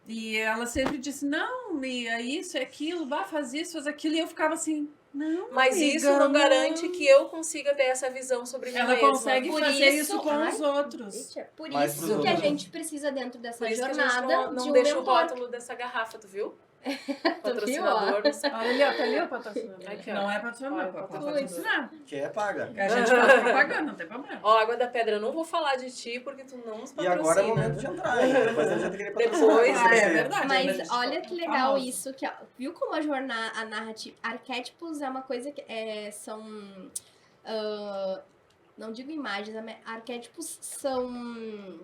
E ela sempre disse, não, Mia, isso, é aquilo, vá, faz isso, faz aquilo. E eu ficava assim, não, Mas amiga, isso não garante que eu consiga ter essa visão sobre mim ela mesma. consegue Por fazer isso- isso com Ai, os outros. Teacher, por Mas isso pros que a outros. gente precisa dentro dessa Por isso que a jornada gente não de um deixa o mentor. rótulo dessa garrafa, tu viu? Tu viu, Patrocinador. ó? Não sei. Olha ali, ó, tá ali o patrocinador. Aqui, ó. Não é patrocinador, Olha, pode patrocinador. patrocinar. Que é paga. A gente faz propaganda, não tem problema. Ó, Água da Pedra, eu não vou falar de ti porque tu não nos E patrocina. agora é o momento de entrar, hein? Depois a gente queria patrocinar. Depois, Ah, é você. verdade. Mas a gente olha tá que legal famoso. isso, que ó, viu como a narrativa, arquétipos é uma coisa que são, não digo imagens, arquétipos são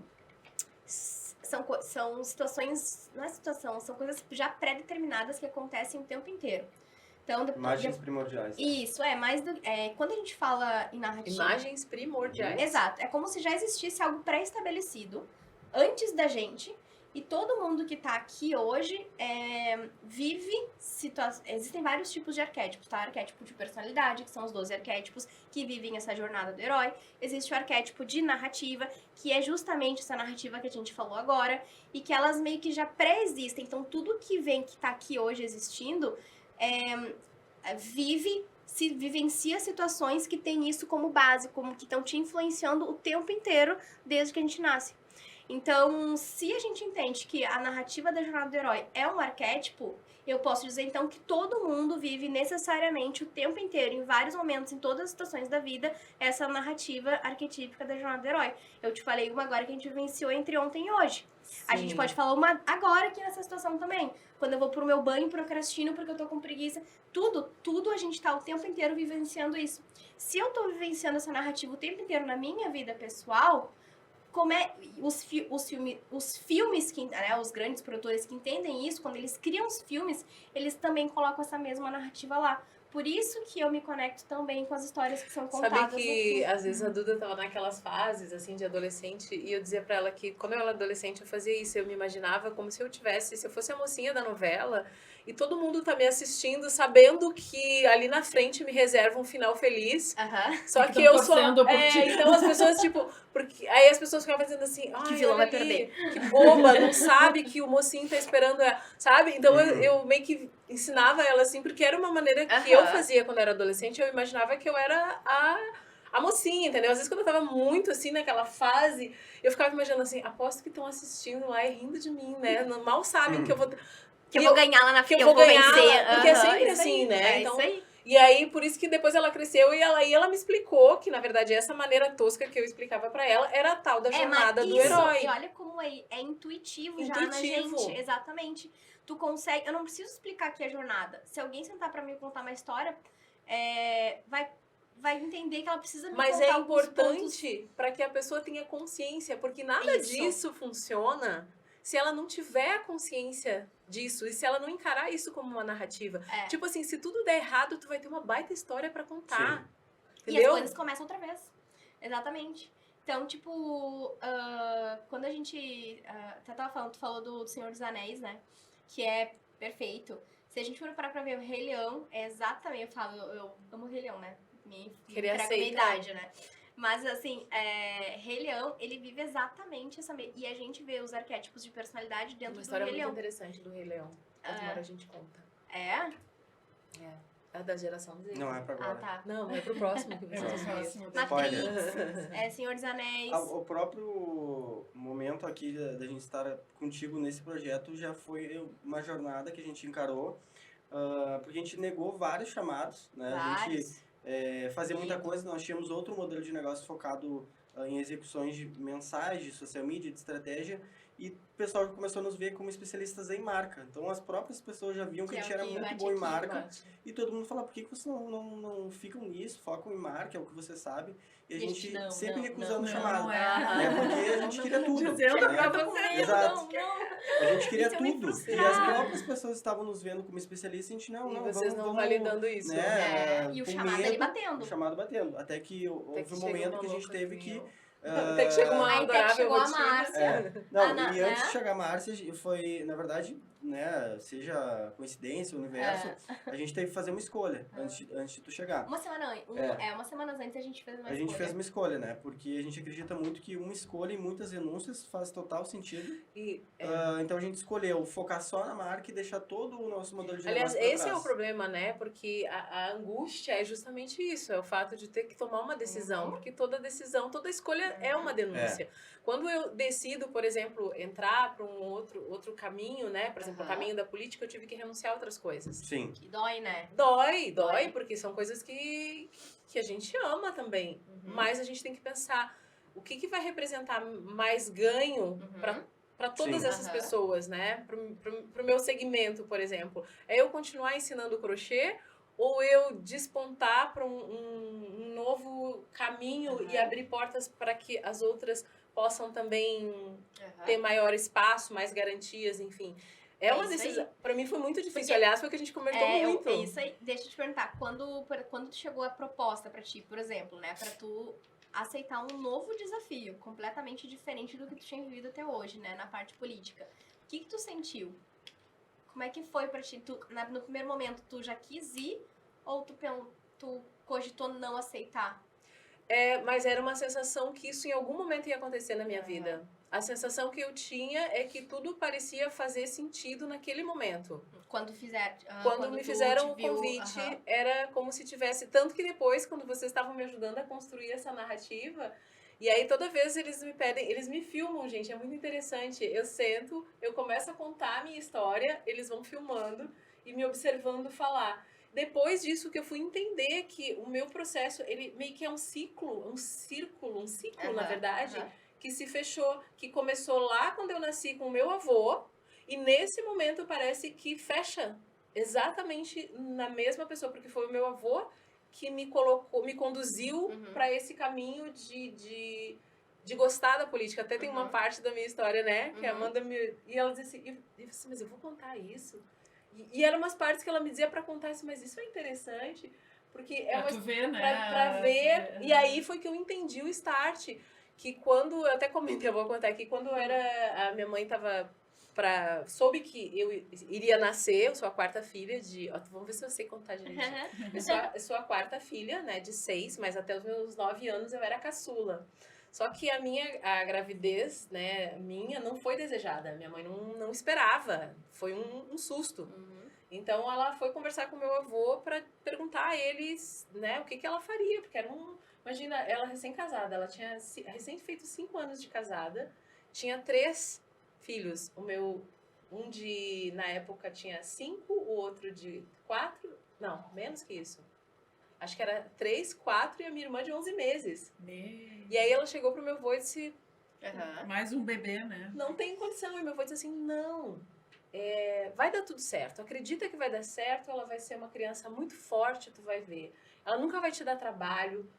situações, não é situação, são coisas já pré-determinadas que acontecem o tempo inteiro. Então, Imagens primordiais. isso, quando a gente fala em narrativa... Imagens primordiais. Exato, é como se já existisse algo pré-estabelecido antes da gente e todo mundo que tá aqui hoje vive situações. Existem vários tipos de arquétipos, tá? Arquétipo de personalidade, que são os 12 arquétipos que vivem essa jornada do herói. Existe o arquétipo de narrativa, que é justamente essa narrativa que a gente falou agora, e que elas meio que já pré-existem. Então, tudo que vem, que tá aqui hoje existindo, vivencia situações que tem isso como base, como que estão te influenciando o tempo inteiro desde que a gente nasce. Então, se a gente entende que a narrativa da jornada do herói é um arquétipo, eu posso dizer então que todo mundo vive necessariamente o tempo inteiro, em vários momentos, em todas as situações da vida, essa narrativa arquetípica da jornada do herói. Eu te falei uma agora que a gente vivenciou entre ontem e hoje. A gente pode falar uma agora aqui nessa situação também. Quando eu vou pro meu banho, procrastino porque eu tô com preguiça. Tudo a gente tá o tempo inteiro vivenciando isso. Se eu tô vivenciando essa narrativa o tempo inteiro na minha vida pessoal, como é os filmes que, né, os grandes produtores que entendem isso, quando eles criam os filmes, eles também colocam essa mesma narrativa lá. Por isso que eu me conecto tão bem com as histórias que são contadas. Sabe que às vezes a Duda tava naquelas fases assim de adolescente e eu dizia pra ela que quando eu era adolescente eu fazia isso, eu me imaginava como se eu fosse a mocinha da novela e todo mundo tá me assistindo sabendo que ali na frente me reserva um final feliz. Só que eu sou torcendo por ti. então as pessoas tipo, porque aí as pessoas ficavam dizendo assim, ai, Que vilão olha vai ali, perder. que boba, não sabe que o mocinho tá esperando, sabe? Então eu meio que ensinava ela assim, porque era uma maneira que eu fazia quando eu era adolescente, eu imaginava que eu era a mocinha, entendeu? Às vezes quando eu tava muito assim naquela fase, eu ficava imaginando assim, aposto que estão assistindo lá e rindo de mim, né? Mal sabem que eu vou Que eu vou ganhar lá na frente, que eu vou ganhar, vencer. porque é sempre isso assim, aí, né? É Então, isso aí. e aí, por isso que depois ela cresceu e ela me explicou que, na verdade, essa maneira tosca que eu explicava pra ela era a tal da jornada do herói. E olha como é intuitivo já na Intuitivo. gente. Exatamente. Tu consegue... Eu não preciso explicar aqui a jornada. Se alguém sentar pra mim e contar uma história, vai entender que ela precisa me Mas contar é alguns pontos. importante para que a pessoa tenha consciência, porque nada Isso. disso funciona se ela não tiver a consciência disso e se ela não encarar isso como uma narrativa. É. Tipo assim, se tudo der errado, tu vai ter uma baita história pra contar. E as Entendeu? coisas começam outra vez. Exatamente. Então, tipo, quando a gente... até tava falando, tu falou do Senhor dos Anéis, né? Que é perfeito. Se a gente for parar pra ver o Rei Leão, é exatamente... Eu amo o Rei Leão, né? Me Queria entrega a minha aceitar. idade, né? Mas, assim, Rei Leão, ele vive exatamente essa... E a gente vê os arquétipos de personalidade dentro Uma do história Rei muito Leão. interessante do Rei Leão. Outra hora a gente conta. É? É da geração Z. Não é pra agora. Ah, tá. Não, é pro próximo que vocês vão ver. próximo. Matrix, Senhor dos Anéis. O próprio momento aqui da gente estar contigo nesse projeto já foi uma jornada que a gente encarou, porque a gente negou vários chamados, né? A gente fazia muita coisa, nós tínhamos outro modelo de negócio focado em execuções de mensagens, social media, de estratégia, e o pessoal começou a nos ver como especialistas em marca. Então as próprias pessoas já viam que a gente era muito bom em marca. E todo mundo falava, por que vocês não ficam nisso, focam em marca, é o que você sabe. E a gente sempre recusando o chamado. Não, né? Porque a gente queria tudo. Dizendo né? pra você, Exato. A gente queria Isso me tudo. E frustrava. as próprias pessoas estavam nos vendo como especialistas, a gente, não, E não, vocês vamos, não validando isso. né? E o com chamado medo, ali batendo. O chamado batendo. Até que houve um momento que a gente teve que... Até que chega uma Aí até que adorável chegou a rotina. Márcia. Não, e né? antes de chegar a Márcia, foi, na verdade, né, seja coincidência, universo, a gente teve que fazer uma escolha antes de tu chegar. Uma semana antes. Umas semanas antes a gente fez uma A gente fez uma escolha, né? Porque a gente acredita muito que uma escolha e muitas renúncias faz total sentido. E, Então a gente escolheu focar só na marca e deixar todo o nosso modelo de aliás, negócio pra esse é trás. o problema, né? Porque a angústia é justamente isso, é o fato de ter que tomar uma decisão, porque toda decisão, toda escolha é uma denúncia. Quando eu decido, por exemplo, entrar para um outro caminho, né? Por exemplo, o caminho da política, eu tive que renunciar a outras coisas. Sim. Que dói, né? Dói, porque são coisas que a gente ama também. Mas a gente tem que pensar o que vai representar mais ganho para todas Sim. essas pessoas, né? Pro meu segmento, por exemplo. É eu continuar ensinando crochê ou eu despontar para um novo caminho e abrir portas para que as outras possam também ter maior espaço, mais garantias, enfim. É uma isso decisão. aí. Pra mim foi muito difícil. Porque Aliás, foi o que a gente conversou muito. É isso aí. Deixa eu te perguntar, quando chegou a proposta pra ti, por exemplo, né? Pra tu aceitar um novo desafio, completamente diferente do que tu tinha vivido até hoje, né? Na parte política. O que tu sentiu? Como é que foi pra ti? No primeiro momento, tu já quis ir ou tu cogitou não aceitar? Mas era uma sensação que isso em algum momento ia acontecer na minha vida. A sensação que eu tinha é que tudo parecia fazer sentido naquele momento. Quando Me fizeram o convite, era como se tivesse... Tanto que depois, quando vocês estavam me ajudando a construir essa narrativa, e aí toda vez eles me pedem, eles me filmam, gente, é muito interessante. Eu sento, eu começo a contar a minha história, eles vão filmando e me observando falar. Depois disso que eu fui entender que o meu processo, ele meio que é um círculo, na verdade, que se fechou, que começou lá quando eu nasci com o meu avô, e nesse momento parece que fecha exatamente na mesma pessoa, porque foi o meu avô que me conduziu para esse caminho de gostar da política. Até tem uma parte da minha história, né, que a Amanda e ela diz assim, mas eu vou contar isso? E eram umas partes que ela me dizia pra contar assim, mas isso é interessante, porque é tu ver, né? Pra ver. E aí foi que eu entendi o start, que quando, eu até comentei, eu vou contar aqui, quando a minha mãe soube que eu iria nascer, eu sou a quarta filha vamos ver se eu sei contar, gente. Eu sou a quarta filha, né, de 6, mas até os meus 9 anos eu era caçula. Só que a gravidez, né, minha não foi desejada. Minha mãe não esperava. Foi um susto. Então, ela foi conversar com meu avô para perguntar a eles, né, o que ela faria. Porque imagina, ela recém-casada. Ela tinha recém feito 5 anos de casada. Tinha 3 filhos. Na época, tinha 5. O outro de 4. Não, menos que isso. Acho que era 3, 4 e a minha irmã de 11 meses. E aí ela chegou pro meu avô e disse... Mais um bebê, né? Não tem condição. E meu avô disse assim, não, vai dar tudo certo. Acredita que vai dar certo, ela vai ser uma criança muito forte, tu vai ver. Ela nunca vai te dar trabalho,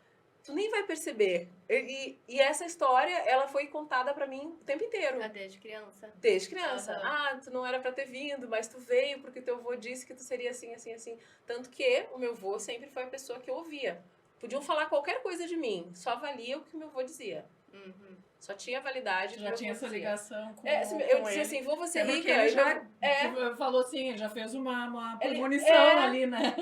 tu nem vai perceber. E essa história, ela foi contada pra mim o tempo inteiro. Desde criança? Desde criança. Tu não era pra ter vindo, mas tu veio porque teu avô disse que tu seria assim, assim, assim. Tanto que o meu avô sempre foi a pessoa que eu ouvia. Podiam falar qualquer coisa de mim, só valia o que o meu avô dizia. Só tinha validade. Já tinha essa ligação com eu disse assim, vou você rica. Ele já falou assim, ele já fez uma premonição ali, né?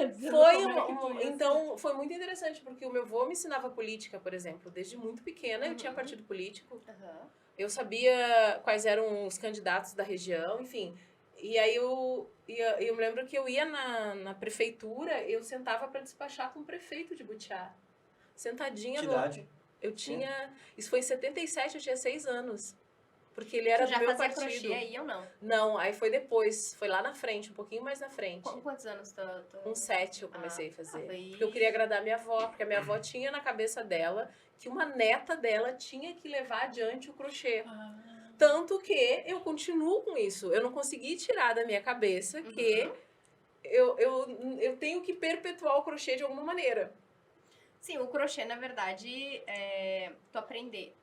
Então, foi muito interessante, porque o meu avô me ensinava política, por exemplo. Desde muito pequena, eu tinha partido político. Eu sabia quais eram os candidatos da região, enfim. E aí eu me lembro que eu ia na prefeitura, eu sentava para despachar com o prefeito de Butiá. Sentadinha Que idade? Eu tinha... Isso foi em 77, eu tinha 6 anos. Porque ele era do meu partido. Já fazia crochê aí ou não? Não, aí foi depois. Foi lá na frente, um pouquinho mais na frente. Com quantos anos tu... Com 7 eu comecei a fazer. Porque eu queria agradar minha avó. Porque a minha avó tinha na cabeça dela que uma neta dela tinha que levar adiante o crochê. Tanto que eu continuo com isso. Eu não consegui tirar da minha cabeça que eu tenho que perpetuar o crochê de alguma maneira. Sim, o crochê, na verdade, tu aprender,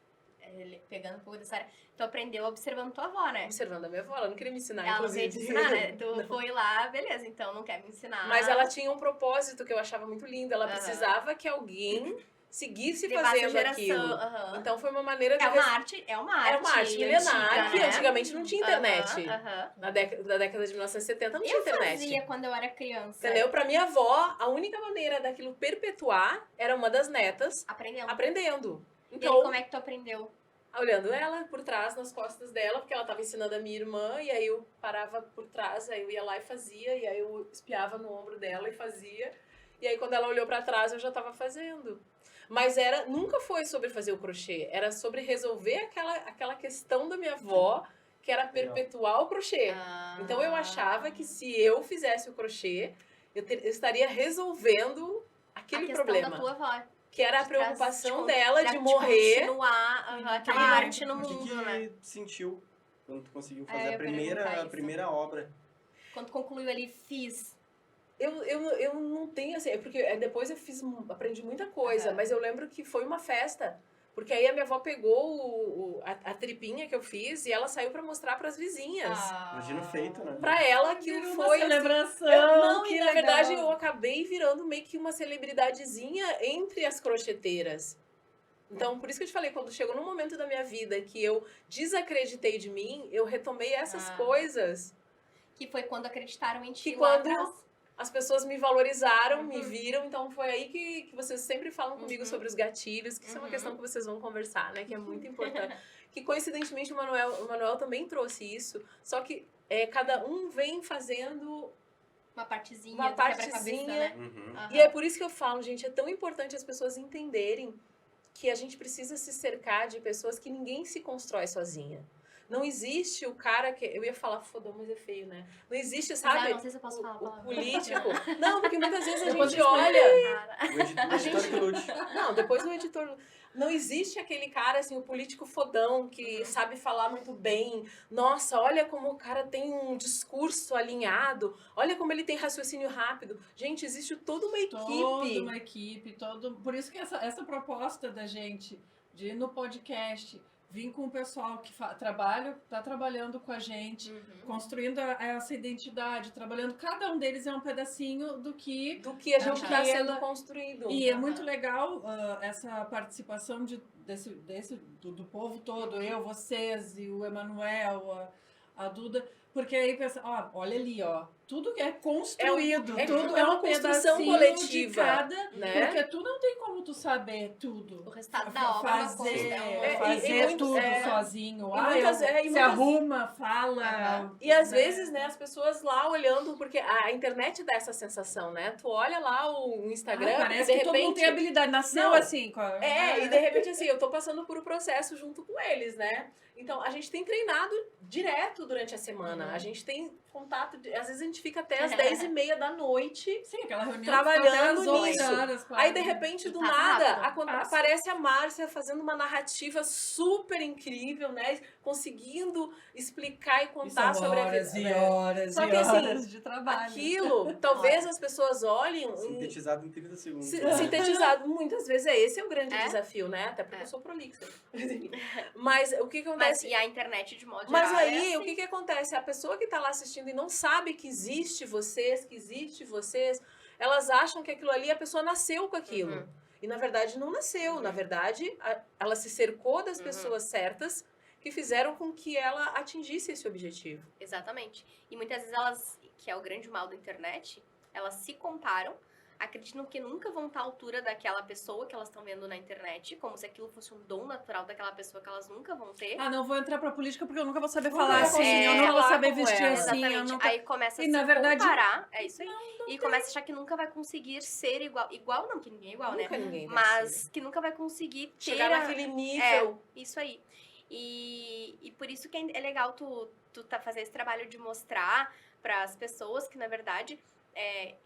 pegando um pouco dessa área, tu aprendeu observando tua avó, né? Observando a minha avó, ela não queria me ensinar, Ela não veio inclusive. te ensinar, né? Tu Não. foi lá, beleza, então não quer me ensinar. Mas ela tinha um propósito que eu achava muito lindo. Ela Aham. precisava que alguém seguisse levar essa fazendo geração. aquilo. aham. Então foi uma maneira de... É uma arte Era uma arte milenar, antiga, que né? antigamente não tinha internet. Aham. Na década de 1970 não tinha Eu internet. fazia quando eu era criança. Entendeu? Pra minha avó, a única maneira daquilo perpetuar era uma das netas Aprendendo. aprendendo. E aí, Então, como é que tu aprendeu? olhando ela por trás, nas costas dela, porque ela tava ensinando a minha irmã, e aí eu parava por trás, aí eu ia lá e fazia, e aí eu espiava no ombro dela e fazia. E aí quando ela olhou pra trás, eu já tava fazendo. Mas nunca foi sobre fazer o crochê, era sobre resolver aquela questão da minha avó, que era perpetuar o crochê. Então eu achava que se eu fizesse o crochê, eu estaria resolvendo aquele a questão problema. da tua avó. Que era a de preocupação tipo, dela de morrer. continuar aquela Aquela arte no O que mundo, né? tu sentiu quando tu conseguiu É, fazer eu ia perguntar a isso. primeira obra? Quando tu concluiu ali, fiz. Eu não tenho assim, é porque depois eu aprendi muita coisa, Aham. mas eu lembro que foi uma festa. Porque aí a minha avó pegou a tripinha que eu fiz e ela saiu pra mostrar pras vizinhas. Imagina o feito, né? Pra ela aquilo Virou foi uma assim, celebração. não, que que na legal. verdade eu acabei virando meio que uma celebridadezinha entre as crocheteiras. Então, por isso que eu te falei, quando chegou num momento da minha vida que eu desacreditei de mim, eu retomei essas coisas. Que foi quando acreditaram em ti Que lá quando atrás. as pessoas me valorizaram, me viram, então foi aí que vocês sempre falam comigo sobre os gatilhos, que isso é uma questão que vocês vão conversar, né? Que é muito importante. Que coincidentemente o Manuel também trouxe isso, só que cada um vem fazendo. Uma partezinha Uma do quebra-cabeça, partezinha. né? Uhum. Aham. E é por isso que eu falo, gente, é tão importante as pessoas entenderem que a gente precisa se cercar de pessoas que ninguém se constrói sozinha. Não existe o cara que... Eu ia falar fodão, mas é feio, né? Não existe, Mas, sabe? não sei se eu posso falar a O palavra. político. Não, porque muitas vezes a Depois gente eu explico. olha... Cara. O editor que lute. Não, depois o editor... Não existe aquele cara, assim, o político fodão, que sabe falar muito bem. Nossa, olha como o cara tem um discurso alinhado. Olha como ele tem raciocínio rápido. Gente, existe toda uma equipe. Toda uma equipe, por isso que essa proposta da gente de ir no podcast, vir com o pessoal que tá trabalhando com a gente, construindo essa identidade, trabalhando, cada um deles é um pedacinho do que a gente está que sendo ela- construído. E é muito legal essa participação do povo todo, eu, vocês e o Emanuel, a Duda, porque aí pensa, ó, olha ali, ó, tudo que é construído, tudo é é uma um construção pedacinho coletiva, de cada, né? porque tu não tem como tu saber tudo. O resultado da obra é uma Fazer, coisa. fazer muito- tudo sozinho. e muitas- se muitas- arruma, fala. E às né? vezes, né, as pessoas lá olhando, porque a internet dá essa sensação, né? Tu olha lá o Instagram, Ah, parece de que todo mundo repente... tem habilidade, nasceu Não. assim. E de repente, assim, eu tô passando por um processo junto com eles, né? Então, a gente tem treinado direto durante a semana. A gente tem contato, às vezes a gente fica até às 10h30 da noite. Sim, aquela reunião Trabalhando até às 8 nisso. horas, quase. Aí, de repente, do passa nada, rápido, passa. aparece a Márcia fazendo uma narrativa super incrível, né? Conseguindo explicar e E contar são sobre horas a e vida. horas Só e que, assim, horas de trabalho. Aquilo, talvez as pessoas olhem... Sintetizado em 30 segundos. Sintetizado, muitas vezes esse é o grande É? desafio, né? Até porque É. eu sou prolixa. Mas o que Mas acontece? e a internet de modo Mas geral aí, é o que acontece? A pessoa que tá lá assistindo e não sabe que existe vocês, elas acham que aquilo ali, a pessoa nasceu com aquilo. Uhum. E na verdade não nasceu. Na verdade, ela se cercou das pessoas certas que fizeram com que ela atingisse esse objetivo. Exatamente. E muitas vezes elas, que é o grande mal da internet, elas se comparam, acreditam que nunca vão estar à altura daquela pessoa que elas estão vendo na internet, como se aquilo fosse um dom natural daquela pessoa que elas nunca vão ter. Ah, não vou entrar pra política porque eu nunca vou saber Nunca falar vai assim, conseguir eu não vou falar saber como vestir ela. assim, eu Exatamente. nunca... Aí começa a E, se na verdade, comparar, é isso aí. E começa a achar que nunca vai conseguir ser igual. Igual não, que ninguém é igual, Nunca né? ninguém vai Mas que nunca vai conseguir ter chegar naquele nível. isso aí. E por isso que é legal tu fazer esse trabalho de mostrar para as pessoas que, na verdade,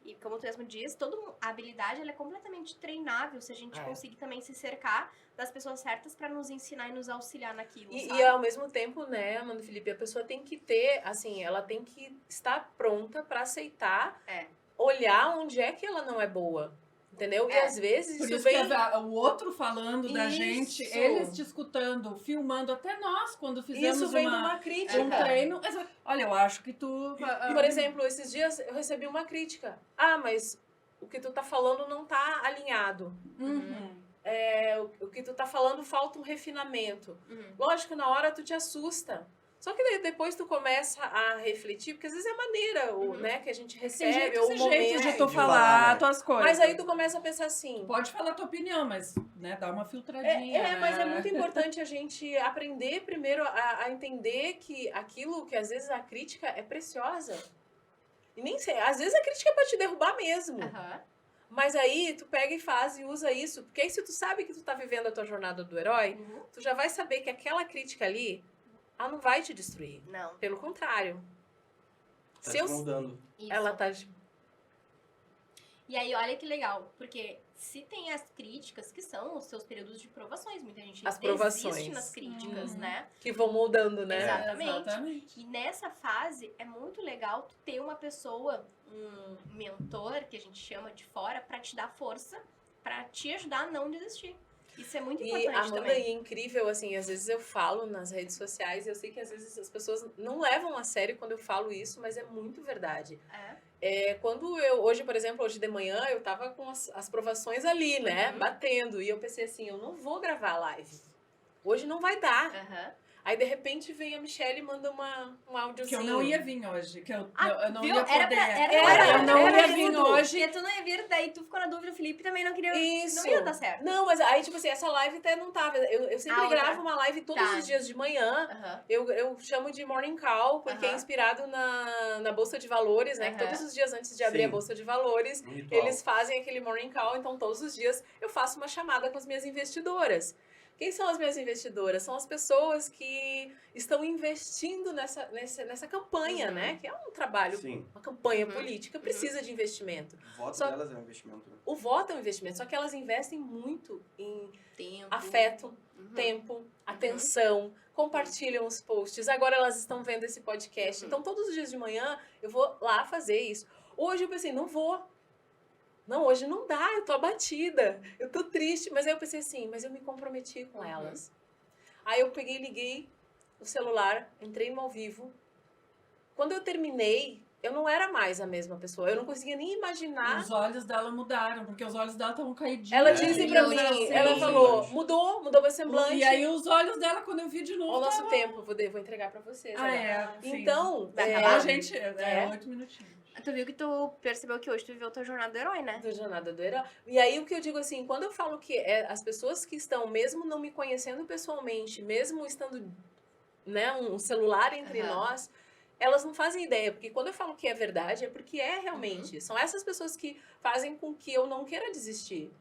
e como tu mesmo diz, a habilidade ela é completamente treinável se a gente É. conseguir também se cercar das pessoas certas pra nos ensinar e nos auxiliar naquilo, E sabe? ao mesmo tempo, né, Amanda e Felipe, a pessoa tem que ter, assim, ela tem que estar pronta pra aceitar, olhar onde é que ela não é boa. Entendeu? E às vezes Por isso isso vem. que o outro falando da gente, Isso. eles te escutando, filmando, até nós, quando fizemos Isso vem de uma crítica. um treino. Olha, eu acho que tu. Por exemplo, esses dias eu recebi uma crítica. Ah, mas o que tu tá falando não tá alinhado. Uhum. O que tu tá falando falta um refinamento. Uhum. Lógico, na hora tu te assusta. Só que daí depois tu começa a refletir, porque às vezes é a maneira né, que a gente Tem recebe, jeitos ou e o momento. jeitos de tu de falar falar, né? tuas coisas. Mas aí tu começa a pensar assim. Pode falar a tua opinião, mas né, dá uma filtradinha. né? Mas é muito importante a gente aprender primeiro a entender que aquilo que às vezes a crítica é preciosa. E nem sei, às vezes a crítica é pra te derrubar mesmo. Aham. Mas aí tu pega e faz e usa isso. Porque aí se tu sabe que tu tá vivendo a tua jornada do herói, Uhum. tu já vai saber que aquela crítica ali, ela não vai te destruir. Não. Pelo contrário. Tá Se te eu- moldando. Isso. ela tá... E aí, olha que legal, porque se tem as críticas, que são os seus períodos de provações, muita gente As desiste provações. nas críticas, Uhum. né? que vão moldando, né? Exatamente. E nessa fase, é muito legal tu ter uma pessoa, um mentor, que a gente chama de fora, pra te dar força, pra te ajudar a não desistir. Isso é muito E importante Amanda, também. é incrível, assim, às vezes eu falo nas redes sociais, e eu sei que às vezes as pessoas não levam a sério quando eu falo isso, mas é muito verdade. Quando hoje, por exemplo, hoje de manhã, eu tava com as provações ali, né, batendo, e eu pensei assim, eu não vou gravar a live. Hoje não vai dar. Aham. Aí, de repente, vem a Michelle e manda um áudiozinho. Que eu não ia vir hoje, que eu não viu? ia poder. Era eu não era ia vir tudo. hoje. Porque tu não ia vir, daí tu ficou na dúvida, o Felipe também não queria. Isso. Não ia dar certo. Não, mas aí, tipo assim, essa live até não tava. Eu sempre A outra. gravo uma live todos Tá. os dias de manhã. Aham. Eu chamo de morning call, porque é Aham. inspirado na Bolsa de Valores, né? Que Aham. todos os dias antes de abrir Sim. a Bolsa de Valores, Um ritual. eles fazem aquele morning call. Então, todos os dias eu faço uma chamada com as minhas investidoras. Quem são as minhas investidoras? São as pessoas que estão investindo nessa campanha, Uhum. né? Que é um trabalho, Sim. uma campanha Uhum. política, precisa de investimento. O voto Só- delas é um investimento. Né? O voto é um investimento, só que elas investem muito em Tempo. afeto, Uhum. tempo, atenção, compartilham os posts. Agora elas estão vendo esse podcast. Então, todos os dias de manhã, eu vou lá fazer isso. Hoje eu pensei, não vou. Não, hoje não dá, eu tô abatida, eu tô triste. Mas aí eu pensei assim, mas eu me comprometi com elas. Aí eu peguei, liguei o celular, entrei no ao vivo. Quando eu terminei, eu não era mais a mesma pessoa. Eu não conseguia nem imaginar. Os olhos dela mudaram, porque os olhos dela estavam caidinhos. Ela É, disse pra brilhou, mim, sim. ela falou, Semblante. mudou meu semblante. E aí os olhos dela, quando eu vi de novo, Ao nosso tava... tempo, vou entregar pra vocês. Ah, agora. é. Sim. Então, Vai A acabar? gente... É. 8 minutinhos. Tu viu que tu percebeu que hoje tu viveu tua jornada do herói, né? do Jornada do Herói. E aí o que eu digo assim, quando eu falo que as pessoas que estão, mesmo não me conhecendo pessoalmente, mesmo estando, né, um celular entre Aham. nós, elas não fazem ideia, porque quando eu falo que é verdade, é porque é realmente. São essas pessoas que fazem com que eu não queira desistir.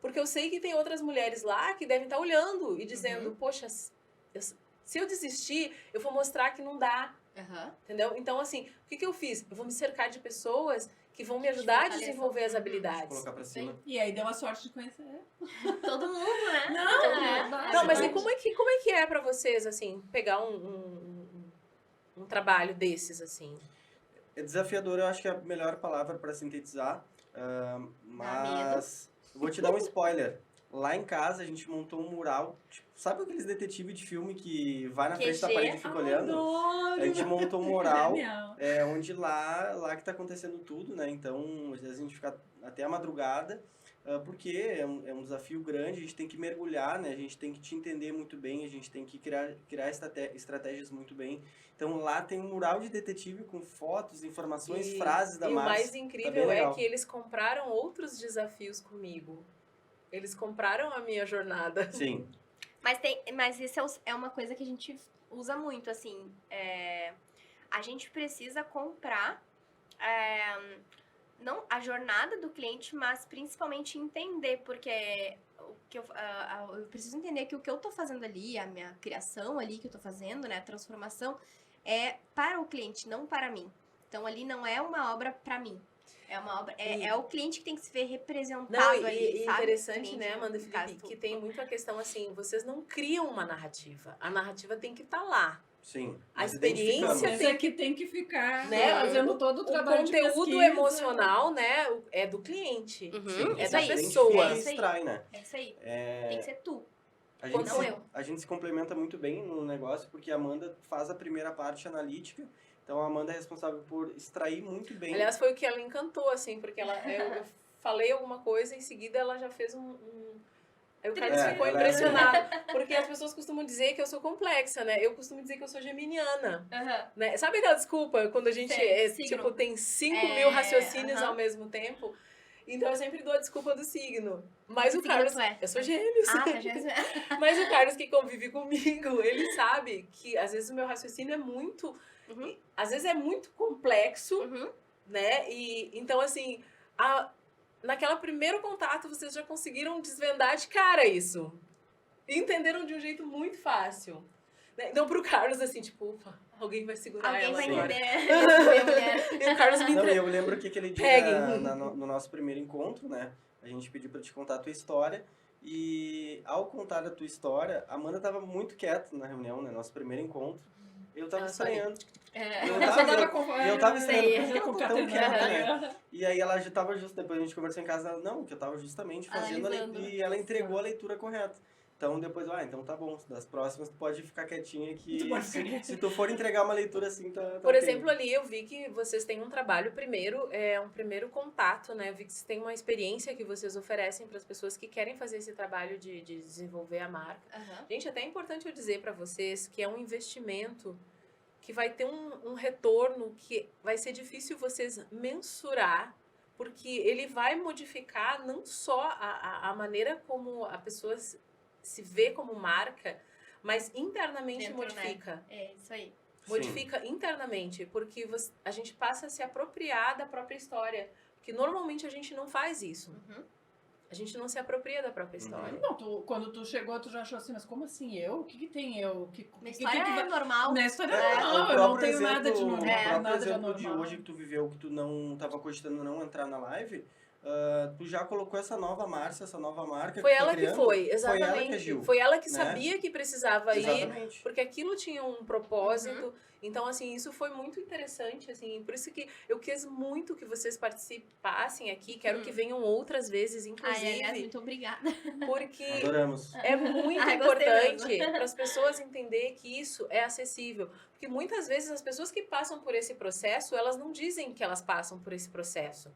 Porque eu sei que tem outras mulheres lá que devem estar olhando e dizendo, poxa, se eu desistir, eu vou mostrar que não dá. Aham. Entendeu? Então, assim, o que eu fiz? Eu vou me cercar de pessoas que vão me ajudar a fortaleçam. desenvolver as Uhum. habilidades. Colocar pra cima. E aí deu a sorte de conhecer. Todo mundo, né? Não, É. Não, mas e verdade. como é que é pra vocês, assim, pegar um trabalho desses, assim? É desafiador, eu acho que é a melhor palavra para sintetizar. Mas eu vou te dar um spoiler. Lá em casa a gente montou um mural. Tipo, sabe aqueles detetives de filme que vai na frente da QG? parede e fica olhando? Adoro! A gente montou um mural. Genial. Onde lá que tá acontecendo tudo, né? Então, às vezes a gente fica até a madrugada, porque é um desafio grande, a gente tem que mergulhar, né? A gente tem que te entender muito bem, a gente tem que criar estratégias muito bem. Então, lá tem um mural de detetive com fotos, informações, frases da E o Márcia. mais Tá incrível bem é legal. que eles compraram outros desafios comigo. Eles compraram a minha jornada. Sim, Mas isso é uma coisa que a gente usa muito, assim. A gente precisa comprar não a jornada do cliente, mas principalmente entender, porque o que eu preciso entender que o que eu tô fazendo ali, a minha criação ali que eu tô fazendo, né, a transformação, é para o cliente, não para mim. Então ali não é uma obra para mim. É uma obra. É o cliente que tem que se ver representado Não, ali, e sabe? interessante, Cliente, né, Amanda e no caso, Felipe, que tu. tem muito a questão assim, vocês não criam uma narrativa. A narrativa tem que estar lá. Sim. A nós experiência identificamos. Mas tem é que tem que ficar né, fazendo todo o O trabalho de conteúdo pesquisa. emocional, né, é do cliente. Uhum, Sim, É isso da aí. pessoa. É isso aí. Extrai, né? É isso aí. É, Tem que ser tu. a Quando gente, não se, eu. a gente se complementa muito bem no negócio, porque a Amanda faz a primeira parte analítica, então a Amanda é responsável por extrair muito bem. Aliás, foi o que ela encantou, assim, porque eu falei alguma coisa, em seguida ela já fez Aí o Carlos ficou ela é impressionado, porque as pessoas costumam dizer que eu sou complexa, né? Eu costumo dizer que eu sou geminiana. Né? Sabe aquela desculpa quando a gente Signo. tem 5.000 raciocínios aham. ao mesmo tempo? Então eu sempre dou a desculpa do signo. Mas Que o signo Carlos. tu é? Eu sou gêmeos. Ah, tá, já Mas o Carlos que convive comigo, ele sabe que às vezes o meu raciocínio é muito. Uhum. Às vezes é muito complexo, Uhum. né? E então, assim, naquela primeiro contato, vocês já conseguiram desvendar de cara isso. E entenderam de um jeito muito fácil. Né? Então, pro Carlos, assim, tipo, ufa, alguém vai segurar Alguém ela vai agora. entender. Minha mulher. E o Carlos me Não, entre... eu lembro que aquele dia Peguem. no nosso primeiro encontro, né? A gente pediu pra te contar a tua história. E ao contar a tua história, a Amanda tava muito quieta na reunião, né? Nosso primeiro encontro. Eu tava Ela só ia. estranhando. É. Eu Só tava, tava com- e eu tava Isso aí. estranhando, por que ela tá tão quieta, né? É. E aí ela já tava depois a gente conversou em casa, ela, não, que eu tava justamente fazendo Analisando. e ela entregou a leitura correta. Então depois, então tá bom, das próximas tu pode ficar quietinha que Tu pode ficar se tu for entregar uma leitura assim, tá Por ok. exemplo, ali eu vi que vocês têm um trabalho primeiro, um primeiro contato, né? Eu vi que vocês têm uma experiência que vocês oferecem para as pessoas que querem fazer esse trabalho de desenvolver a marca. Aham. Gente, até é importante eu dizer para vocês que é um investimento que vai ter um retorno que vai ser difícil vocês mensurar, porque ele vai modificar não só a maneira como a pessoa se vê como marca, mas internamente Dentro, modifica. É isso aí. Modifica internamente, porque a gente passa a se apropriar da própria história. Porque normalmente a gente não faz isso. Uhum. A gente não se apropria da própria história. Não, quando tu chegou, tu já achou assim, mas como assim eu? O que tem eu? Minha história é normal. Minha história É, é o normal, eu não próprio tenho nada de exemplo- normal. O próprio nada de exemplo de anormal. hoje que tu viveu, que tu não tava cogitando não entrar na live, tu já colocou essa nova Márcia, essa nova marca Foi que tu tá ela que criando. foi, Foi ela exatamente. que agiu. Foi ela que né? sabia que precisava ir, Exatamente. porque aquilo tinha um propósito. Então, assim, isso foi muito interessante, assim, por isso que eu quis muito que vocês participassem aqui, quero que venham outras vezes, Ai, inclusive, aliás, muito obrigada. porque Adoramos. é muito Ai, gostei importante para as pessoas entenderem que isso é acessível. Porque muitas vezes as pessoas que passam por esse processo, elas não dizem que elas passam por esse processo.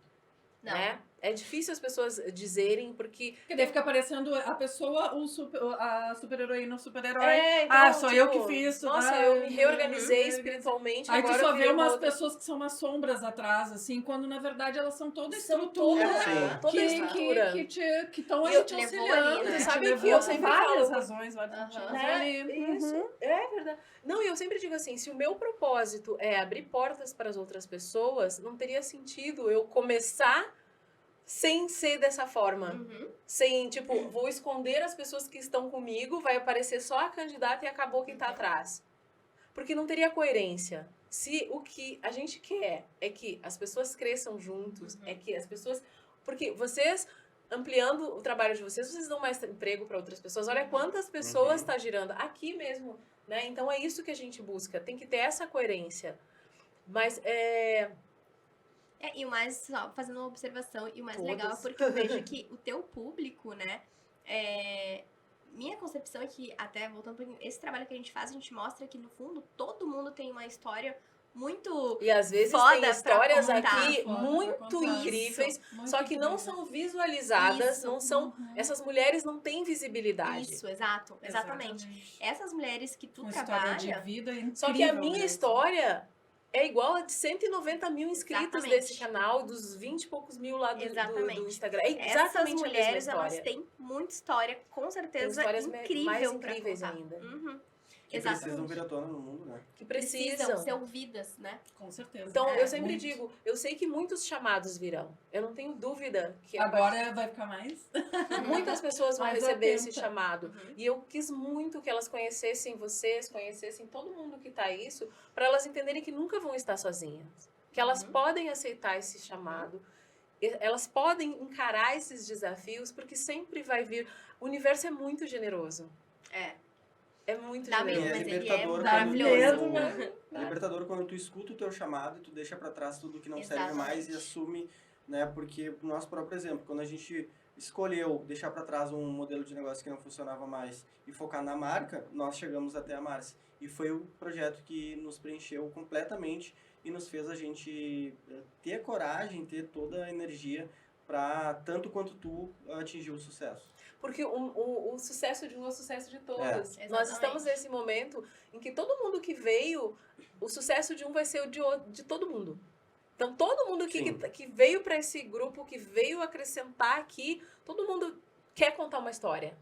Não. Né? É difícil as pessoas dizerem, porque... Porque daí fica aparecendo a pessoa, a super-heroína, o super-herói. então, Sou eu que fiz. Nossa, eu me reorganizei espiritualmente, Aí tu agora só eu vê virei uma umas outra... pessoas que são umas sombras atrás, assim, quando na verdade elas são toda São estrutura. toda, Sim. toda a estrutura. Que estão E aí te levou auxiliando. ali, né? Te Sabe levou que eu por sempre várias falo- razões, vários Aham. motivos Né? ali. Isso, é verdade. Não, e eu sempre digo assim, se o meu propósito é abrir portas para as outras pessoas, não teria sentido eu começar sem ser dessa forma. Uhum. Sem, tipo, vou esconder as pessoas que estão comigo, vai aparecer só a candidata e acabou quem tá atrás. Porque não teria coerência. Se o que a gente quer é que as pessoas cresçam juntos, é que as pessoas... Porque vocês, ampliando o trabalho de vocês, vocês dão mais emprego para outras pessoas. Olha quantas pessoas está girando aqui mesmo, né? Então é isso que a gente busca. Tem que ter essa coerência. Mas E o mais, só fazendo uma observação, e o mais Todas. legal é porque eu vejo que o teu público, né, minha concepção é que, até voltando um pouquinho, esse trabalho que a gente mostra que, no fundo, todo mundo tem uma história muito... E às vezes Foda tem pra histórias contar. aqui Foda pra muito contar. incríveis, Muito só que não incríveis. são visualizadas, Isso. não são... Essas mulheres não têm visibilidade. Isso, exatamente. Essas mulheres que tu Uma história de trabalha... vida incrível. Só que a minha mesmo. história é igual a de 190 mil inscritos Exatamente. desse canal, dos 20 e poucos mil lá do Exatamente. Instagram. É Essas exatamente a mulheres, mesma elas história. têm muita história, com certeza, histórias incrível mais pra incríveis contar. ainda. Uhum. Que precisam Exatamente. vir à tona no mundo, né? Que Precisam precisam. ser ouvidas, né? Com certeza. Então, É, eu sempre muito. digo, eu sei que muitos chamados virão. Eu não tenho dúvida que Agora vai ficar mais. muitas pessoas vão Mais receber atenta. esse chamado. Uhum. E eu quis muito que elas conhecessem vocês, conhecessem todo mundo que tá isso, para elas entenderem que nunca vão estar sozinhas. Que elas Uhum. podem aceitar esse chamado, elas podem encarar esses desafios, porque sempre vai vir. O universo é muito generoso. É muito Dá generoso. medo, E é mas ele é libertador maravilhoso. É libertador quando tu escuta o teu chamado e tu deixa pra trás tudo que não serve mais e Exatamente. assume, né? Porque, o nosso próprio exemplo, quando a gente escolheu deixar pra trás um modelo de negócio que não funcionava mais e focar na marca, nós chegamos até a Marcy. E foi o projeto que nos preencheu completamente e nos fez a gente ter coragem, ter toda a energia para tanto quanto tu atingir o sucesso. Porque o sucesso de um é o sucesso de todos. Nós Exatamente. estamos nesse momento em que todo mundo que veio, o sucesso de um vai ser o de todo mundo. Então, todo mundo Sim. que veio para esse grupo, que veio acrescentar aqui, todo mundo quer contar uma história.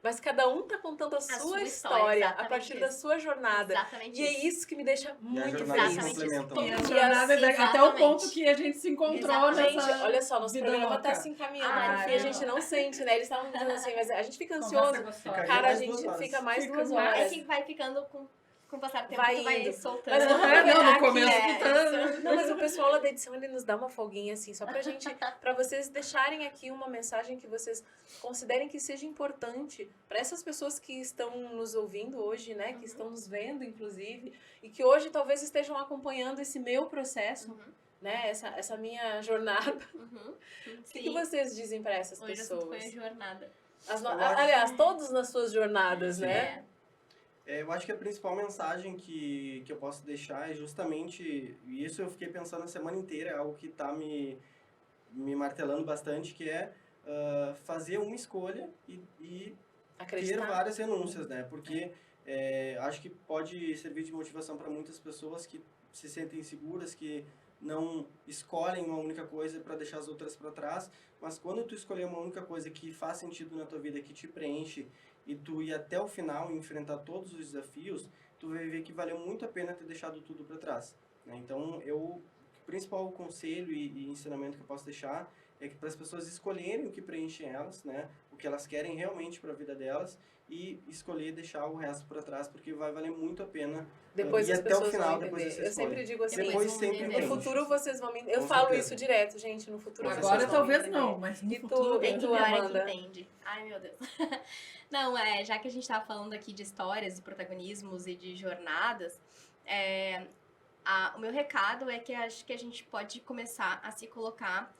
Mas cada um tá contando a sua sua história, história a exatamente partir isso. da sua jornada. Exatamente E é isso que me deixa E a muito jornada se feliz. complementam. E a E jornada assim, até o ponto que a gente se encontrou Exatamente. Gente, nessa olha só, nosso vida programa louca. tá se encaminhando Ah, pro fim, a gente não sente, né? Eles estavam dizendo assim, mas a gente fica Conversa ansioso. gostosa. Fica Cara, a mais 2 gente horas. fica mais Fica 2 mais. É horas. que vai ficando com o passar do tempo, Vai tu vai indo. soltando. Mas vamos É, não, no aqui, começo é, tu tá... Não, mas o pessoal lá da edição, ele nos dá uma folguinha, assim, só pra gente, pra vocês deixarem aqui uma mensagem que vocês considerem que seja importante pra essas pessoas que estão nos ouvindo hoje, né, que estão nos vendo, inclusive, e que hoje talvez estejam acompanhando esse meu processo, né, essa minha jornada. Uhum. O que vocês dizem pra essas Hoje o assunto foi a pessoas? jornada. Eu acho Aliás, que- todos nas suas jornadas, né? Eu acho que a principal mensagem que eu posso deixar é justamente, e isso eu fiquei pensando a semana inteira, é algo que está me martelando bastante, que é fazer uma escolha e ter Acreditar. várias renúncias, né? Porque acho que pode servir de motivação para muitas pessoas que se sentem inseguras, que não escolhem uma única coisa para deixar as outras para trás, mas quando tu escolher uma única coisa que faz sentido na tua vida, que te preenche, e tu ir até o final e enfrentar todos os desafios, tu vai ver que valeu muito a pena ter deixado tudo para trás, né? Então, o principal conselho e ensinamento que eu posso deixar é que para as pessoas escolherem o que preenche elas, né? O que elas querem realmente para a vida delas e escolher deixar o resto para trás, porque vai valer muito a pena Depois ir as até o pessoas final, vão depois entender. dessa Eu sempre escolha. digo assim, Depois vão sempre entender. no entende. futuro vocês vão me... Eu Com falo certeza. isso direto, gente, no futuro Com vocês Agora vão talvez me entender. não, mas no E tu- futuro... Tem e que tu, ver a hora que Amanda? entende. Ai, meu Deus. Não, já que a gente tava falando aqui de histórias, de protagonismos e de jornadas, o meu recado é que acho que a gente pode começar a se colocar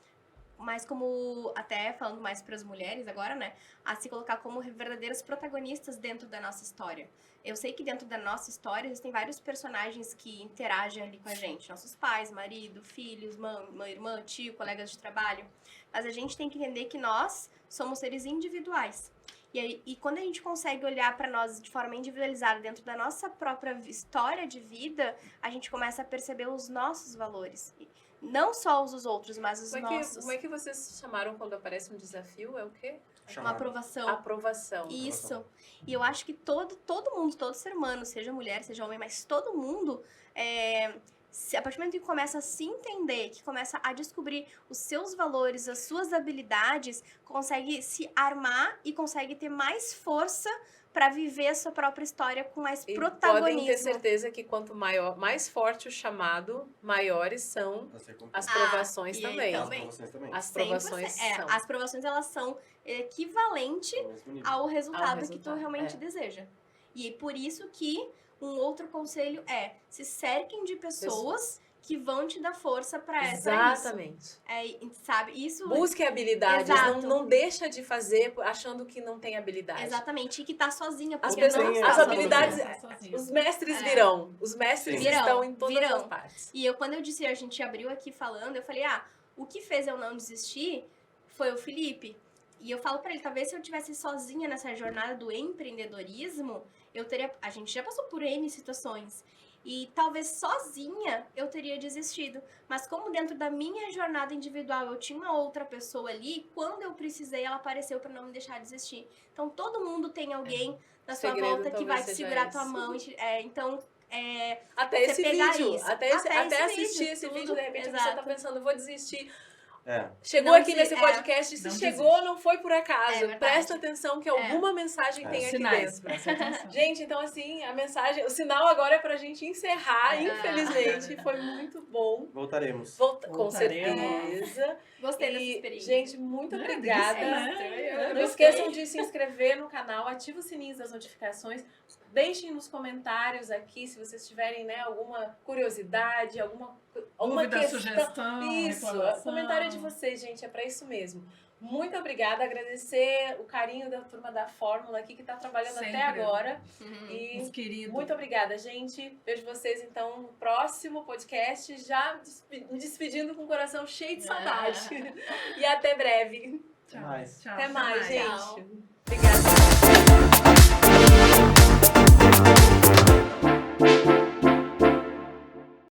mais como, até falando mais para as mulheres agora, né, a se colocar como verdadeiras protagonistas dentro da nossa história. Eu sei que dentro da nossa história existem vários personagens que interagem ali com a gente, nossos pais, marido, filhos, mãe, irmã, tio, colegas de trabalho, mas a gente tem que entender que nós somos seres individuais. E quando a gente consegue olhar para nós de forma individualizada dentro da nossa própria história de vida, a gente começa a perceber os nossos valores. Não só os dos outros, mas os nossos. Como é que vocês chamaram quando aparece um desafio? É o quê? Uma Chamado. aprovação. Aprovação. Isso. E eu acho que todo mundo, todo ser humano, seja mulher, seja homem, mas todo mundo, a partir do momento que começa a se entender, que começa a descobrir os seus valores, as suas habilidades, consegue se armar e consegue ter mais força para viver a sua própria história com mais E protagonismo. podem ter certeza que quanto mais forte o chamado, maiores são Pra ser as completo. provações e aí também. também. As provações também. As 100%. provações são. As provações, elas são equivalentes Ao mesmo nível. ao resultado que tu resultado, realmente deseja. E por isso que um outro conselho é se cerquem de pessoas que vão te dar força para isso. Exatamente. Sabe? Isso Busque habilidades, Exato. não deixa de fazer achando que não tem habilidade. exatamente, e que tá sozinha, As porque pessoas, não Sim, tá as sozinha. habilidades, Sozinho. os mestres É. virão. Os mestres Virão, estão em todas virão. as partes. E quando eu disse, a gente abriu aqui falando, eu falei, o que fez eu não desistir foi o Felipe. E eu falo pra ele, talvez se eu tivesse sozinha nessa jornada do empreendedorismo, a gente já passou por N situações. E talvez sozinha eu teria desistido. Mas como dentro da minha jornada individual eu tinha uma outra pessoa ali, quando eu precisei, ela apareceu pra não me deixar desistir. Então todo mundo tem alguém na sua segredo volta que talvez vai seja segurar tua esse. mão. Então, Até Você esse pegar vídeo, isso. até Até esse assistir vídeo, esse tudo, vídeo, de repente você exato. tá pensando, vou desistir. chegou Não aqui de- nesse podcast, se não chegou, desiste. não foi por acaso. É verdade. Presta atenção que alguma mensagem É. tem aqui Sinais, dentro. presta atenção. Gente, então assim, a mensagem, o sinal agora é pra gente encerrar, É. infelizmente. Foi muito bom. Voltaremos. Com Voltaremos. certeza. Gostei dessa E, experiência. gente, muito Né? obrigada. Delícia, né? Não esqueçam de se inscrever no canal, ative o sininho das notificações. Deixem nos comentários aqui se vocês tiverem, né, alguma curiosidade, alguma Dúvida, questão. sugestão, Isso, reclamação. o comentário é de vocês, gente, é pra isso mesmo. Muito obrigada, agradecer o carinho da turma da Fórmula aqui que tá trabalhando Sempre. até agora. Uhum. E Uns queridos. muito obrigada, gente. Vejo vocês então no próximo podcast, já me despedindo com o coração cheio de saudade. E até breve. Tchau. mais. Tchau. Até mais, gente. Tchau. Obrigada.